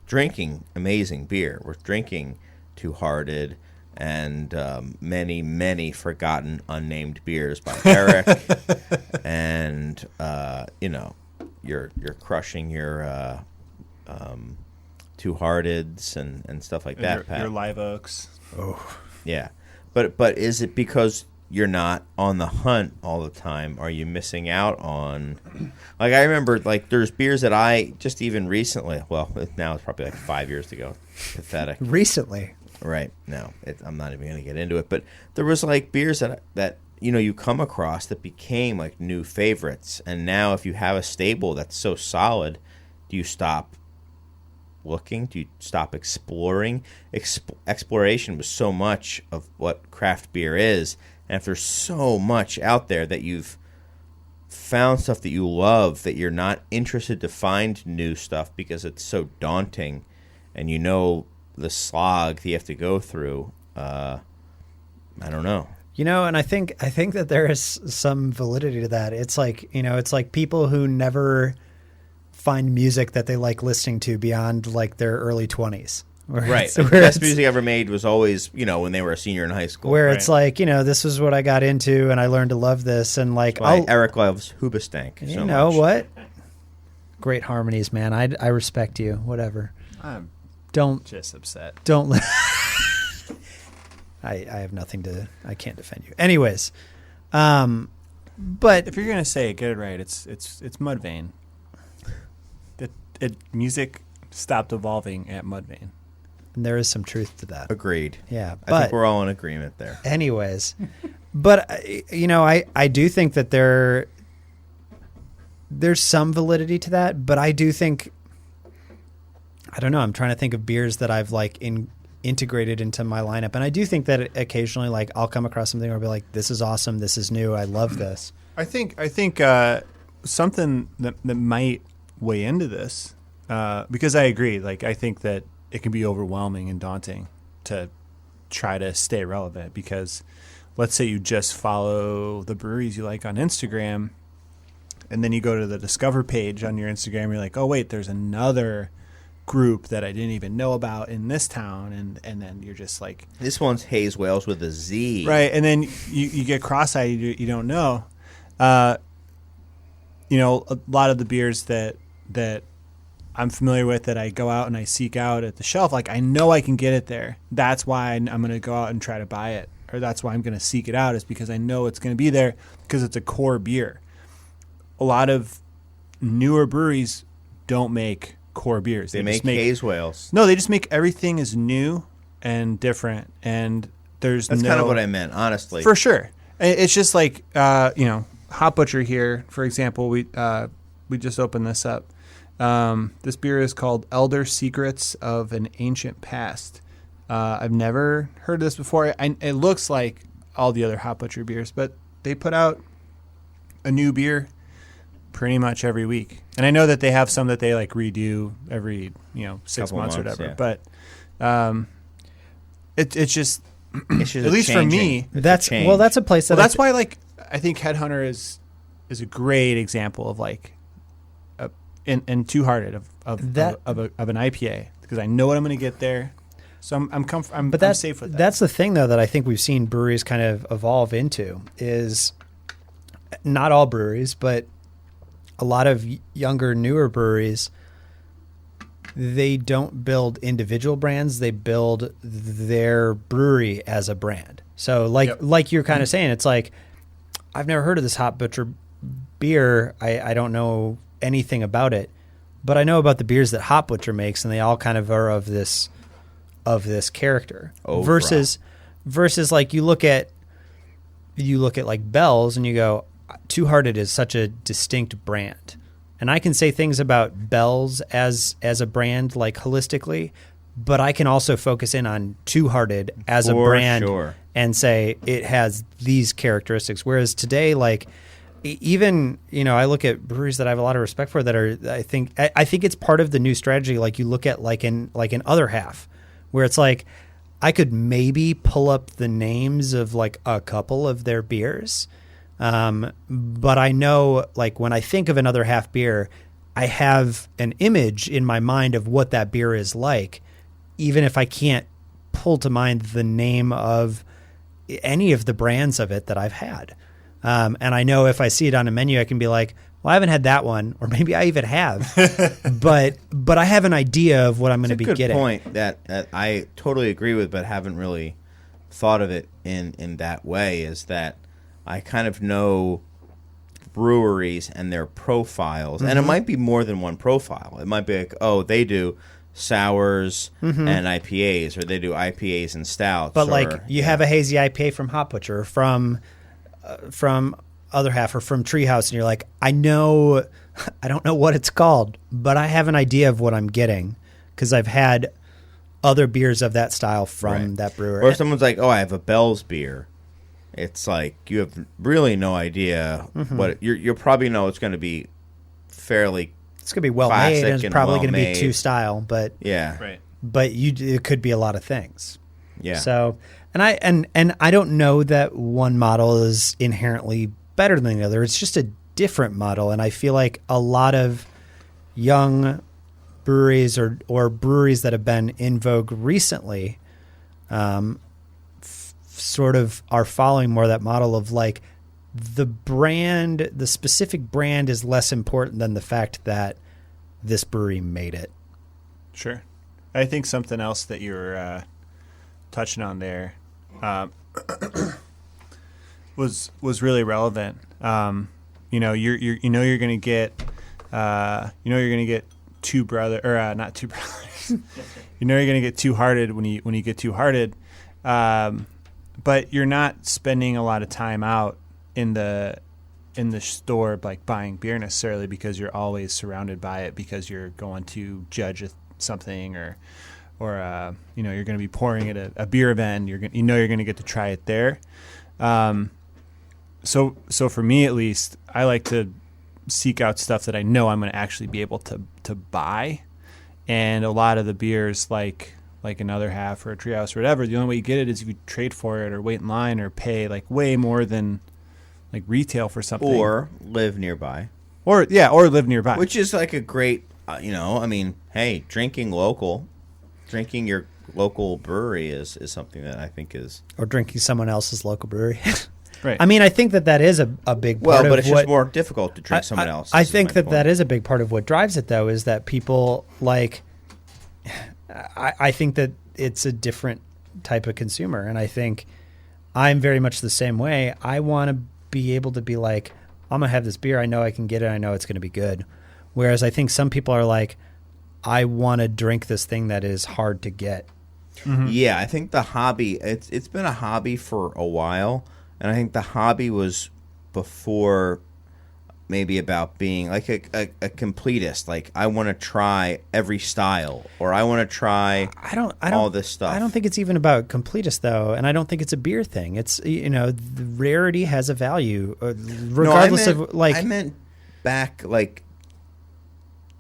drinking amazing beer. We're drinking Two Hearted and many, many forgotten unnamed beers by Eric. And, you're crushing your Two Hearteds and stuff like that, Pat. Your Live Oaks. Oh, Yeah. But is it because you're not on the hunt all the time? Are you missing out on, like, I remember, like, there's beers that I just even recently, well, now it's probably like 5 years ago. Pathetic. recently. Right. No, I'm not even going to get into it. But there was, like, beers that you come across that became, like, new favorites. And now if you have a stable that's so solid, do you stop looking? Do you stop exploring? Exploration was so much of what craft beer is. And if there's so much out there that you've found stuff that you love, that you're not interested to find new stuff because it's so daunting, and the slog that you have to go through, I don't know. And I think that there is some validity to that. It's like, it's like people who never find music that they like listening to beyond like their early 20s. Right. The best music ever made was always, when they were a senior in high school. Where it's like, this is what I got into and I learned to love this. And like, Eric loves Hoobastank. You know what? Great harmonies, man. I respect you. Whatever. I'm Don't just upset. Don't. I have nothing to. I can't defend you. Anyways, but if you're gonna say it, get it right. It's Mudvayne. Music stopped evolving at Mudvayne. there is some truth to that. Agreed. Yeah, I think we're all in agreement there. Anyways, but I do think that there's some validity to that, but I do think, I don't know, I'm trying to think of beers that I've like integrated into my lineup, and I do think that occasionally, like, I'll come across something where I'll be like, this is awesome, this is new, I love this. I think something that might weigh into this, because I agree, like, I think that it can be overwhelming and daunting to try to stay relevant, because let's say you just follow the breweries you like on Instagram, and then you go to the Discover page on your Instagram, you're like, oh wait, there's another group that I didn't even know about in this town, and then you're just like, this one's Hayes Wales with a Z, right? And then you get cross-eyed, you don't know. A lot of the beers that I'm familiar with, that I go out and I seek out at the shelf, like, I know I can get it there. That's why I'm going to go out and try to buy it, or that's why I'm going to seek it out, is because I know it's going to be there because it's a core beer. A lot of newer breweries don't make core beers. They make Hayes Wales. No, they just make everything is new and different, and that's kind of what I meant, honestly. For sure. It's just like, Hop Butcher here, for example, we just opened this up. This beer is called Elder Secrets of an Ancient Past. I've never heard of this before. It looks like all the other Hop Butcher beers, but they put out a new beer pretty much every week. And I know that they have some that they like redo every 6 months or whatever. Yeah. But it's just at least for me, that's a place that that's why, like, I think Headhunter is a great example of like and Two Hearted of an IPA, because I know what I'm going to get there. So I'm safe with that. That's the thing, though, that I think we've seen breweries kind of evolve into, is not all breweries, but a lot of younger, newer breweries, they don't build individual brands. They build their brewery as a brand. So like you're kind of saying, it's like, I've never heard of this Hop Butcher beer. I don't know anything about it, but I know about the beers that Hop Butcher makes, and they all kind of are of this character. Versus like you look at like Bell's and you go, Two Hearted is such a distinct brand. And I can say things about Bell's as a brand, like holistically, but I can also focus in on Two Hearted as a brand and say it has these characteristics. Whereas today, like even, I look at breweries that I have a lot of respect for that are, I think it's part of the new strategy. Like you look at like in Other Half, where it's like, I could maybe pull up the names of like a couple of their beers. But I know, like, when I think of Another Half beer, I have an image in my mind of what that beer is like, even if I can't pull to mind the name of any of the brands of it that I've had. And I know if I see it on a menu, I can be like, well, I haven't had that one, or maybe I even have, but I have an idea of what I'm going to be getting. That's a good point that I totally agree with, but haven't really thought of it in that way, is that I kind of know breweries and their profiles, and it might be more than one profile. It might be like, oh, they do sours and IPAs, or they do IPAs and stouts. But like you have a hazy IPA from Hop Butcher, from Other Half, or from Treehouse, and you're like, I don't know what it's called, but I have an idea of what I'm getting because I've had other beers of that style from that brewer. Or if someone's like, oh, I have a Bell's beer. It's like you have really no idea what you'll probably know it's going to be fairly. It's going to be well made, and it's probably going to be two style, but but it could be a lot of things. Yeah. So, and I don't know that one model is inherently better than the other. It's just a different model, and I feel like a lot of young breweries or breweries that have been in vogue recently, sort of are following more that model of like the specific brand is less important than the fact that this brewery made it. Sure. I think something else that you're touching on there was really relevant. You're going to get two brother or not two brothers. You're going to get Two Hearted when you get Two Hearted. But you're not spending a lot of time out in the store, like buying beer necessarily, because you're always surrounded by it, because you're going to judge something or you're going to be pouring at a beer event. You're going to get to try it there. So for me at least, I like to seek out stuff that I know I'm going to actually be able to buy, and a lot of the beers like Another Half or a Treehouse or whatever, the only way you get it is if you trade for it or wait in line or pay like way more than like retail for something, or live nearby, or live nearby, which is like a great hey, drinking your local brewery is something that I think is, or drinking someone else's local brewery. Right. I mean, I think that is a big part of but it's just more difficult to drink someone else. I think that is a big part of what drives it, though, is that people like. I think that it's a different type of consumer, and I think I'm very much the same way. I want to be able to be like, I'm going to have this beer. I know I can get it. I know it's going to be good. Whereas I think some people are like, I want to drink this thing that is hard to get. Mm-hmm. Yeah, I think the hobby, it's been a hobby for a while, and I think the hobby was before maybe about being like a completist. Like, I want to try every style, or I want to try all this stuff. I don't think it's even about completist, though, and I don't think it's a beer thing. It's, the rarity has a value, regardless of, like... I meant back, like,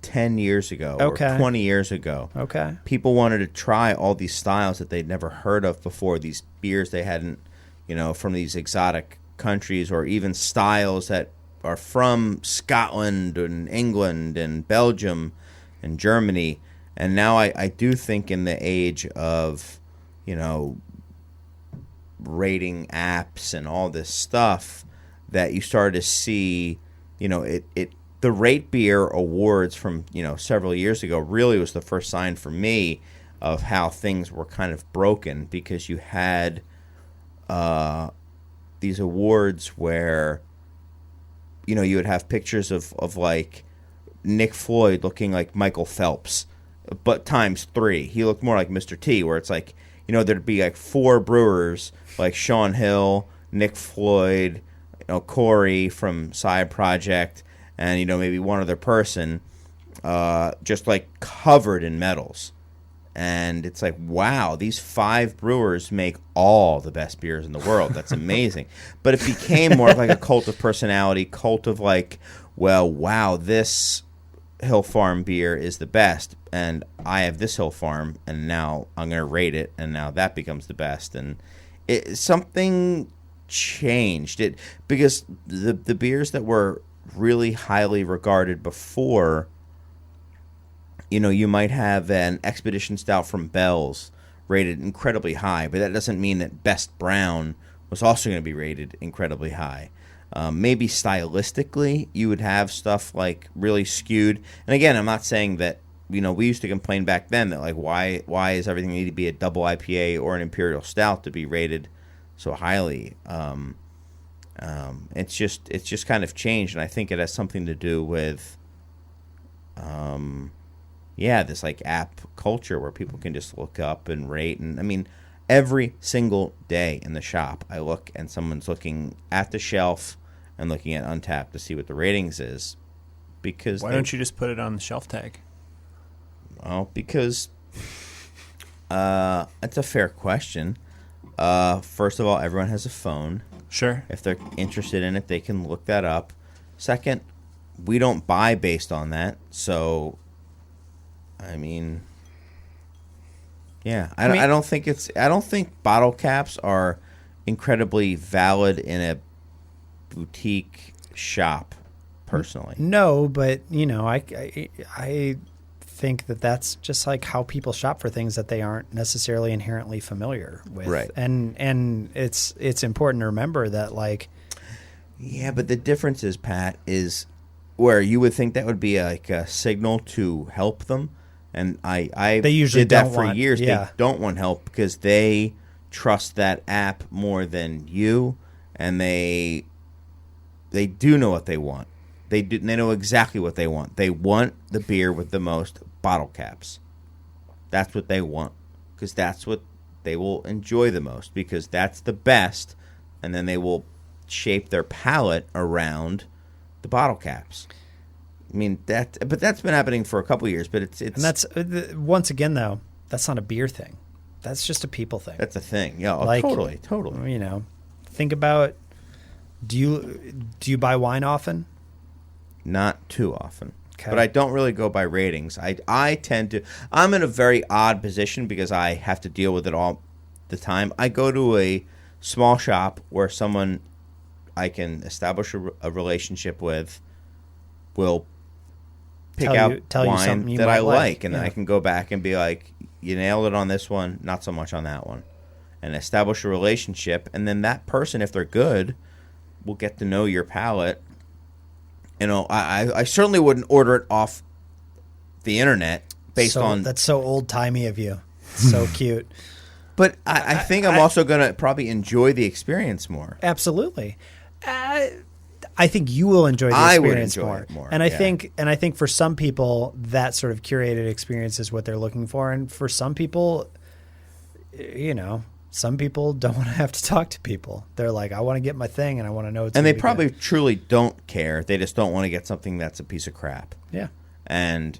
10 years ago or 20 years ago. Okay. People wanted to try all these styles that they'd never heard of before, these beers they hadn't, from these exotic countries, or even styles that are from Scotland and England and Belgium and Germany. And now I do think in the age of, rating apps and all this stuff, that you start to see, the Rate Beer Awards from, several years ago really was the first sign for me of how things were kind of broken, because you had these awards where you would have pictures of like Nick Floyd looking like Michael Phelps, but times 3. He looked more like Mr. T, where it's like, there'd be like 4 brewers, like Sean Hill, Nick Floyd, Corey from Side Project, and maybe one other person, just like covered in medals. And it's like, wow, these 5 brewers make all the best beers in the world. That's amazing. But it became more of like a cult of personality, cult of like, well, wow, this Hill Farm beer is the best, and I have this Hill Farm, and now I'm going to rate it, and now that becomes the best. And something changed it, because the beers that were really highly regarded before, you might have an Expedition Stout from Bell's rated incredibly high, but that doesn't mean that Best Brown was also going to be rated incredibly high. Maybe stylistically, you would have stuff like really skewed. And again, I'm not saying that, we used to complain back then that like, why is everything need to be a double IPA or an Imperial Stout to be rated so highly? It's just kind of changed, and I think it has something to do with, this like app culture where people can just look up and rate. And I mean, every single day in the shop, I look and someone's looking at the shelf and looking at Untappd to see what the ratings is. Because why don't you just put it on the shelf tag? Well, because it's a fair question. First of all, everyone has a phone. Sure. If they're interested in it, they can look that up. Second, we don't buy based on that, so I mean, yeah, I don't think bottle caps are incredibly valid in a boutique shop, personally. No, but I think that that's just like how people shop for things that they aren't necessarily inherently familiar with. Right. And it's important to remember that, like, yeah, but the difference is, Pat, is where you would think that would be like a signal to help them. And I they usually did that don't for want, years. Yeah. They don't want help because they trust that app more than you, and they do know what they want. They know exactly what they want. They want the beer with the most bottle caps. That's what they want, because that's what they will enjoy the most, because that's the best, and then they will shape their palate around the bottle caps. I mean, but that's been happening for a couple of years. But it's and that's once again, though, that's not a beer thing. That's just a people thing. That's a thing. Yeah, like, totally. Think about, do you buy wine often? Not too often. Okay. But I don't really go by ratings. I tend to. I'm in a very odd position because I have to deal with it all the time. I go to a small shop where someone I can establish a relationship with will pick out wine that I like, and then I can go back and be like, you nailed it on this one, not so much on that one, and establish a relationship. And then that person, if they're good, will get to know your palate. I certainly wouldn't order it off the internet based on... That's so old-timey of you. So cute. But I think I'm also going to probably enjoy the experience more. Absolutely. I think you will enjoy the experience more. And I think for some people, that sort of curated experience is what they're looking for. And for some people, some people don't want to have to talk to people. They're like, I want to get my thing, and I want to know it's. And they probably truly don't care. They just don't want to get something that's a piece of crap. Yeah. And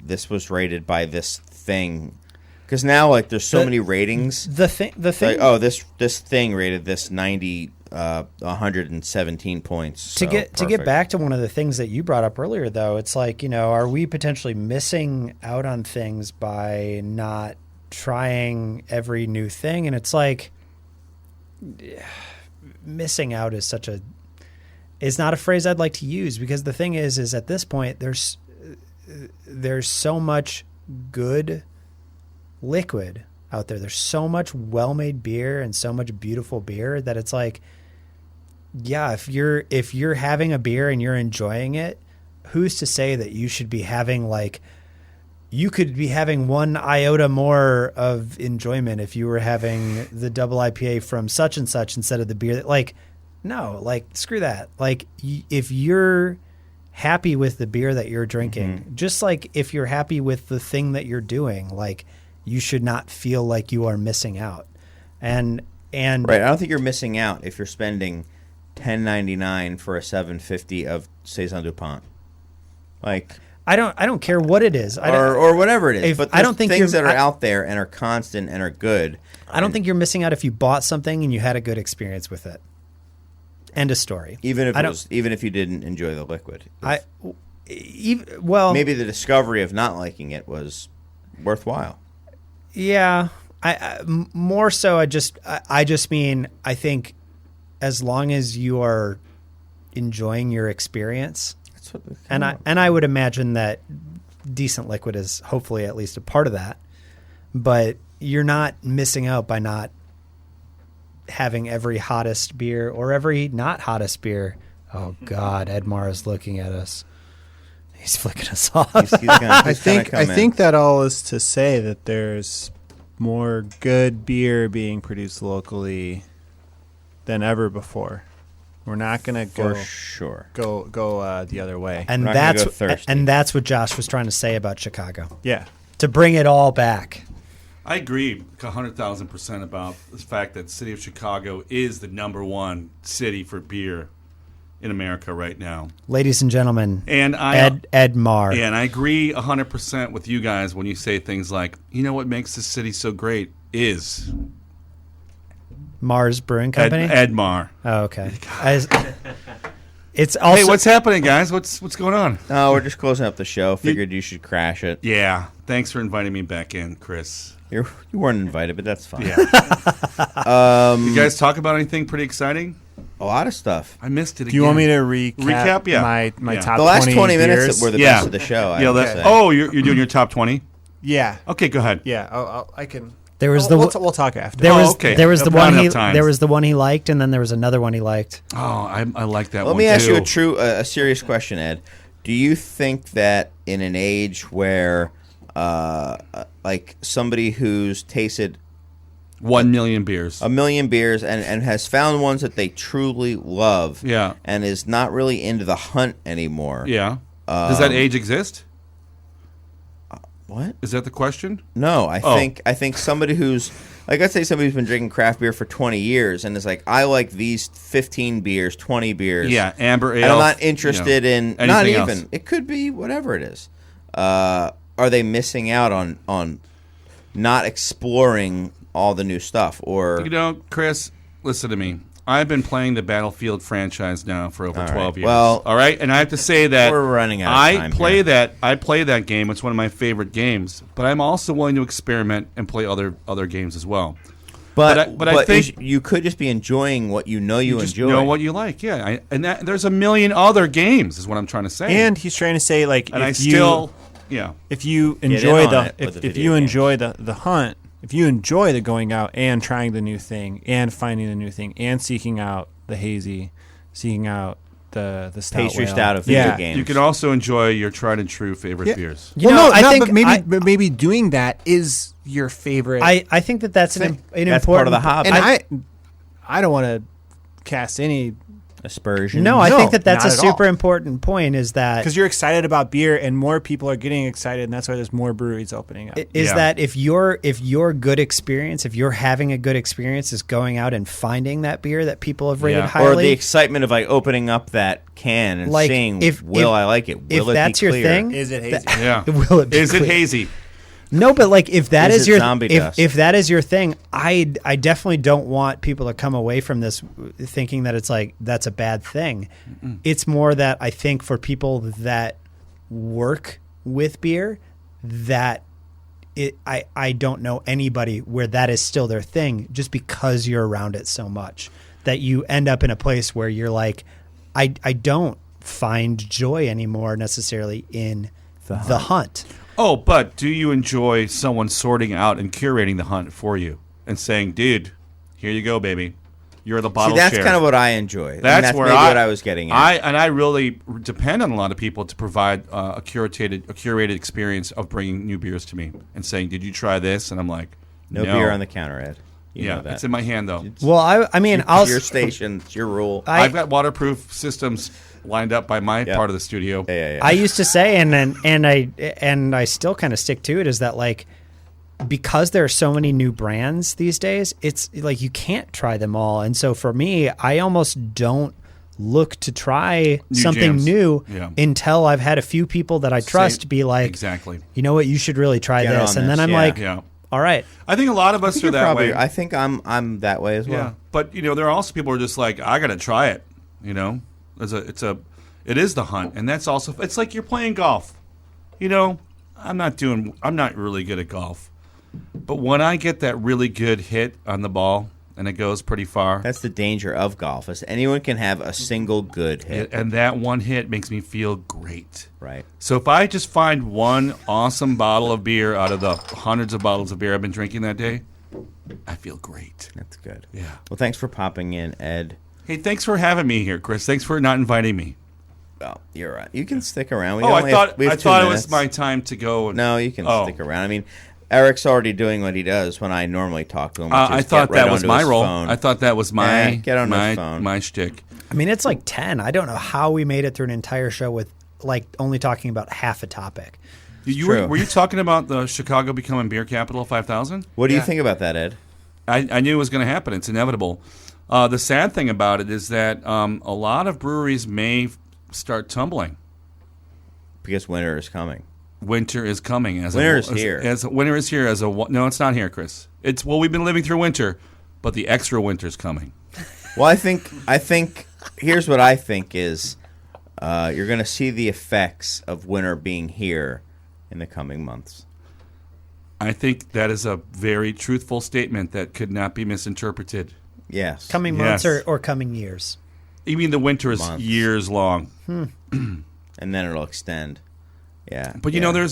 this was rated by this thing, because now like there's so many ratings. The thing. Like, this thing rated this 90, 117 points. To get back to one of the things that you brought up earlier, though, it's like, are we potentially missing out on things by not trying every new thing? And it's like, missing out is not a phrase I'd like to use, because the thing is at this point there's so much good liquid out there. There's so much well-made beer and so much beautiful beer that it's like, yeah, if you're having a beer and you're enjoying it, who's to say that you should be having you could be having one iota more of enjoyment if you were having the double IPA from such and such instead of the beer that, no, screw that. If you're happy with the beer that you're drinking, just like if you're happy with the thing that you're doing, you should not feel like you are missing out. And right, I don't think you're missing out if you're spending $10.99 for a 750 of Saison Dupont. Like, I don't care what it is. or whatever it is. But I don't think things that are I- out there and are constant and are good. I don't think you're missing out if you bought something and you had a good experience with it. End of story. Even if you didn't enjoy the liquid. Maybe the discovery of not liking it was worthwhile. Yeah, more so. I just mean I think as long as you are enjoying your experience, That's what and I would imagine that decent liquid is hopefully at least a part of that, but you're not missing out by not having every hottest beer or every not hottest beer. Oh God, EdMar is looking at us. He's flicking us off. I think that all is to say that there's more good beer being produced locally than ever before. We're not going to for sure go the other way. And that's what Josh was trying to say about Chicago. Yeah. To bring it all back. I agree 100,000% about the fact that the city of Chicago is the number one city for beer in America right now. Ladies and gentlemen, and EdMar. Yeah, and I agree 100% with you guys when you say things like, you know what makes this city so great is Mars Brewing Company? EdMar. Oh, okay. It's also. Hey, what's happening, guys? What's going on? Oh, we're just closing up the show. Figured you should crash it. Yeah. Thanks for inviting me back in, Chris. You weren't invited, but that's fine. Yeah. You guys talk about anything pretty exciting? A lot of stuff. I missed it again. Do you want me to recap Yeah. my top 20 The last 20 beers? minutes were the best of the show. I would say. Oh, you're doing your top 20? Yeah. Okay, go ahead. Yeah, I can. There was we'll talk after. There was the one Not he enough time. there was the one he liked, and then there was another one he liked. Oh, I like that Let one, me ask too. you a serious question, Ed. Do you think that in an age where, like somebody who's tasted 1 million beers, a million beers, and has found ones that they truly love, Yeah. and is not really into the hunt anymore, Yeah. Does that age exist? What? Is that the question? No, I think somebody who's like, let's say somebody who's been drinking craft beer for 20 years and is like, I like these 15 beers, 20 beers. Yeah, amber ale. And I'm not interested in not anything even. else. It could be whatever it is. Are they missing out on not exploring all the new stuff? Or You know, Chris, listen to me. I've been playing the Battlefield franchise now for over 12 years. Well, all right, and I have to say that we're running out of time I play that game. It's one of my favorite games, but I'm also willing to experiment and play other games as well. But I think you could just be enjoying what you know you just enjoy. know what you like. Yeah, there's a million other games, is what I'm trying to say. And he's trying to say, like, and if you enjoy the hunt, if you enjoy the going out and trying the new thing and finding the new thing and seeking out the hazy, seeking out the stout pastry whale. stout of video games. you can also enjoy your tried and true favorite beers. But maybe doing that is your favorite. I think that's an important part of the hobby. And I don't want to cast any aspersion. No, I think that's a not at super all. important point. Is that because you're excited about beer and more people are getting excited, and that's why there's more breweries opening up. Is that if your good experience, if you're having a good experience, is going out and finding that beer that people have rated highly, or the excitement of like opening up that can and seeing, I like it? Will if that's be your clear? thing, Is it hazy? Will it be Is it clear? hazy? No, but like if that Is is it your zombie dust? if that is your thing, I definitely don't want people to come away from this thinking that it's like that's a bad thing. It's more that I think for people that work with beer, that I don't know anybody where that is still their thing, just because you're around it so much that you end up in a place where you're like, I don't find joy anymore necessarily in the hunt. Oh, but do you enjoy someone sorting out and curating the hunt for you and saying, dude, here you go, baby. You're the bottle that's share. kind of what I enjoy. That's where maybe what I was getting at. I really depend on a lot of people to provide a curated experience of bringing new beers to me and saying, did you try this? And I'm like, no. beer on the counter, Ed. You know that. It's in my hand, though. Well, I mean, it's your station. It's your rule. I've got waterproof systems lined up by my part of the studio. Yeah. I used to say, and I still kind of stick to it, is that like because there are so many new brands these days, it's like you can't try them all. And so for me, I almost don't look to try New something jams. new Yeah. until I've had a few people that I trust be like, exactly. you know what, you should really try Get this. on And then this, I'm yeah. like, Yeah. all right. I think a lot of us are You're that probably- way. I think I'm that way as well. Yeah, but there are also people who are just like, I got to try it. It is the hunt, and that's also. It's like you're playing golf. I'm not really good at golf, but when I get that really good hit on the ball and it goes pretty far, That's the danger of golf. Is anyone can have a single good hit. and that one hit makes me feel great. Right. So if I just find one awesome bottle of beer out of the hundreds of bottles of beer I've been drinking that day, I feel great. That's good. Yeah. Well, thanks for popping in, Ed. Hey, thanks for having me here, Chris. Thanks for not inviting me. Well, you're right. You can stick around. We I only have thought 2 it was minutes. my time to go. No, you can Oh. stick around. I mean, Eric's already doing what he does when I normally talk to him. Which I is thought get right that was onto my his role. phone. I thought that was Yeah, get on his phone. my shtick. I mean, it's like 10. I don't know how we made it through an entire show with like only talking about half a topic. True. Were you talking about the Chicago becoming beer capital of 5,000? What do you think about that, Ed? I knew it was going to happen. It's inevitable. The sad thing about it is that a lot of breweries may start tumbling. Because winter is coming. Winter is coming. Winter is here. Winter is here. No, it's not here, Chris. We've been living through winter, but the extra winter's coming. Well, I think here's what I think is you're going to see the effects of winter being here in the coming months. I think that is a very truthful statement that could not be misinterpreted. Yes. Coming months Yes. or coming years. You mean the winter is Months. years long? And then it'll extend. Yeah. But yeah. there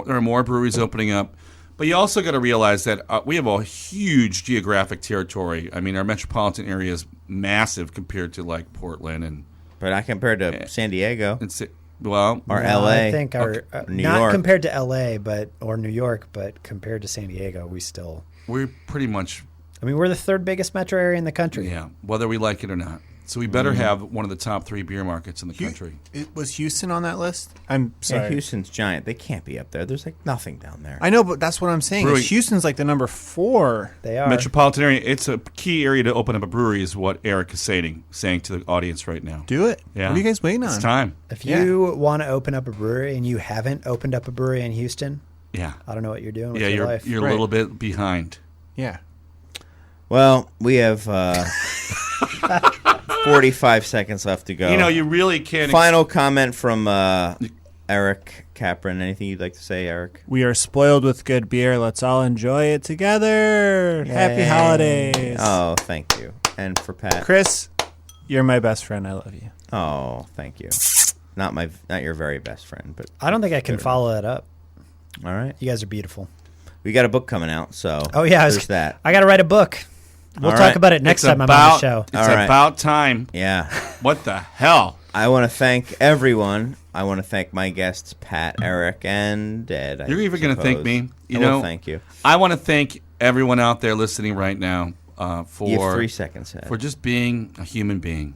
are more breweries opening up. But you also got to realize that we have a huge geographic territory. I mean, our metropolitan area is massive compared to like Portland and But not compared to San Diego well, or No, LA. I think our New not York. compared to LA, or New York, but compared to San Diego, we're pretty much we're the third biggest metro area in the country. whether we like it or not. So we better have one of the top 3 beer markets in the country. Was Houston on that list? I'm Yeah, sorry. Houston's giant. They can't be up there. There's like nothing down there. I know, but that's what I'm saying. Brewing- Houston's like the number 4. They are. Metropolitan area. It's a key area to open up a brewery, is what Eric is saying to the audience right now. Do it. Yeah. What are you guys waiting on? It's time. If you want to open up a brewery and you haven't opened up a brewery in Houston, Yeah. I don't know what you're doing with Yeah, your life. you're Right. a little bit behind. Yeah. Well, we have 45 seconds left to go. You really can't. Final comment from Eric Kapraun. Anything you'd like to say, Eric? We are spoiled with good beer. Let's all enjoy it together. Happy Yay. holidays. Oh, thank you. And for Pat. Chris, you're my best friend. I love you. Oh, thank you. Not your very best friend, but I don't think I can follow that up. all right. You guys are beautiful. We got a book coming out, so Oh yeah, there's that. I got to write a book. We'll All talk right. about it next It's time I'm on the show. It's All right. about time. Yeah. What the hell? I want to thank everyone. I want to thank my guests, Pat, Eric, and Ed. You're even going to thank me. I will thank you. I want to thank everyone out there listening right now for You have 3 seconds, Ed. for just being a human being.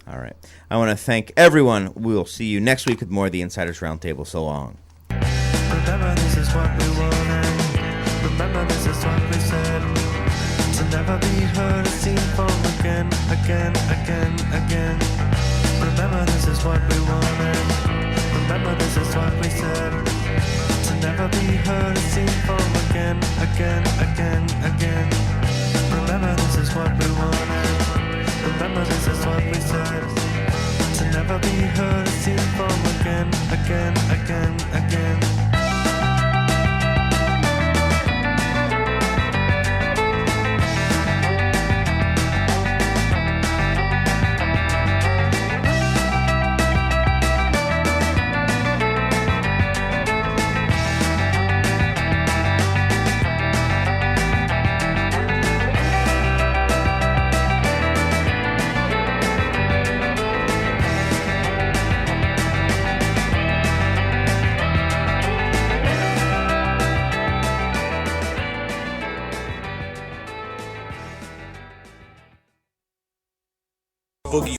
All right. I want to thank everyone. We will see you next week with more of the Insiders Roundtable. So long. Remember this is what we wanted. Remember this is what we said. To never be heard or seen from again, again, again, again. Remember this is what we wanted. Remember this is what we said. To never be heard or seen from again, again, again, again. Remember this is what we wanted. Remember this is what we said. To never be heard or seen from again, again, again, again.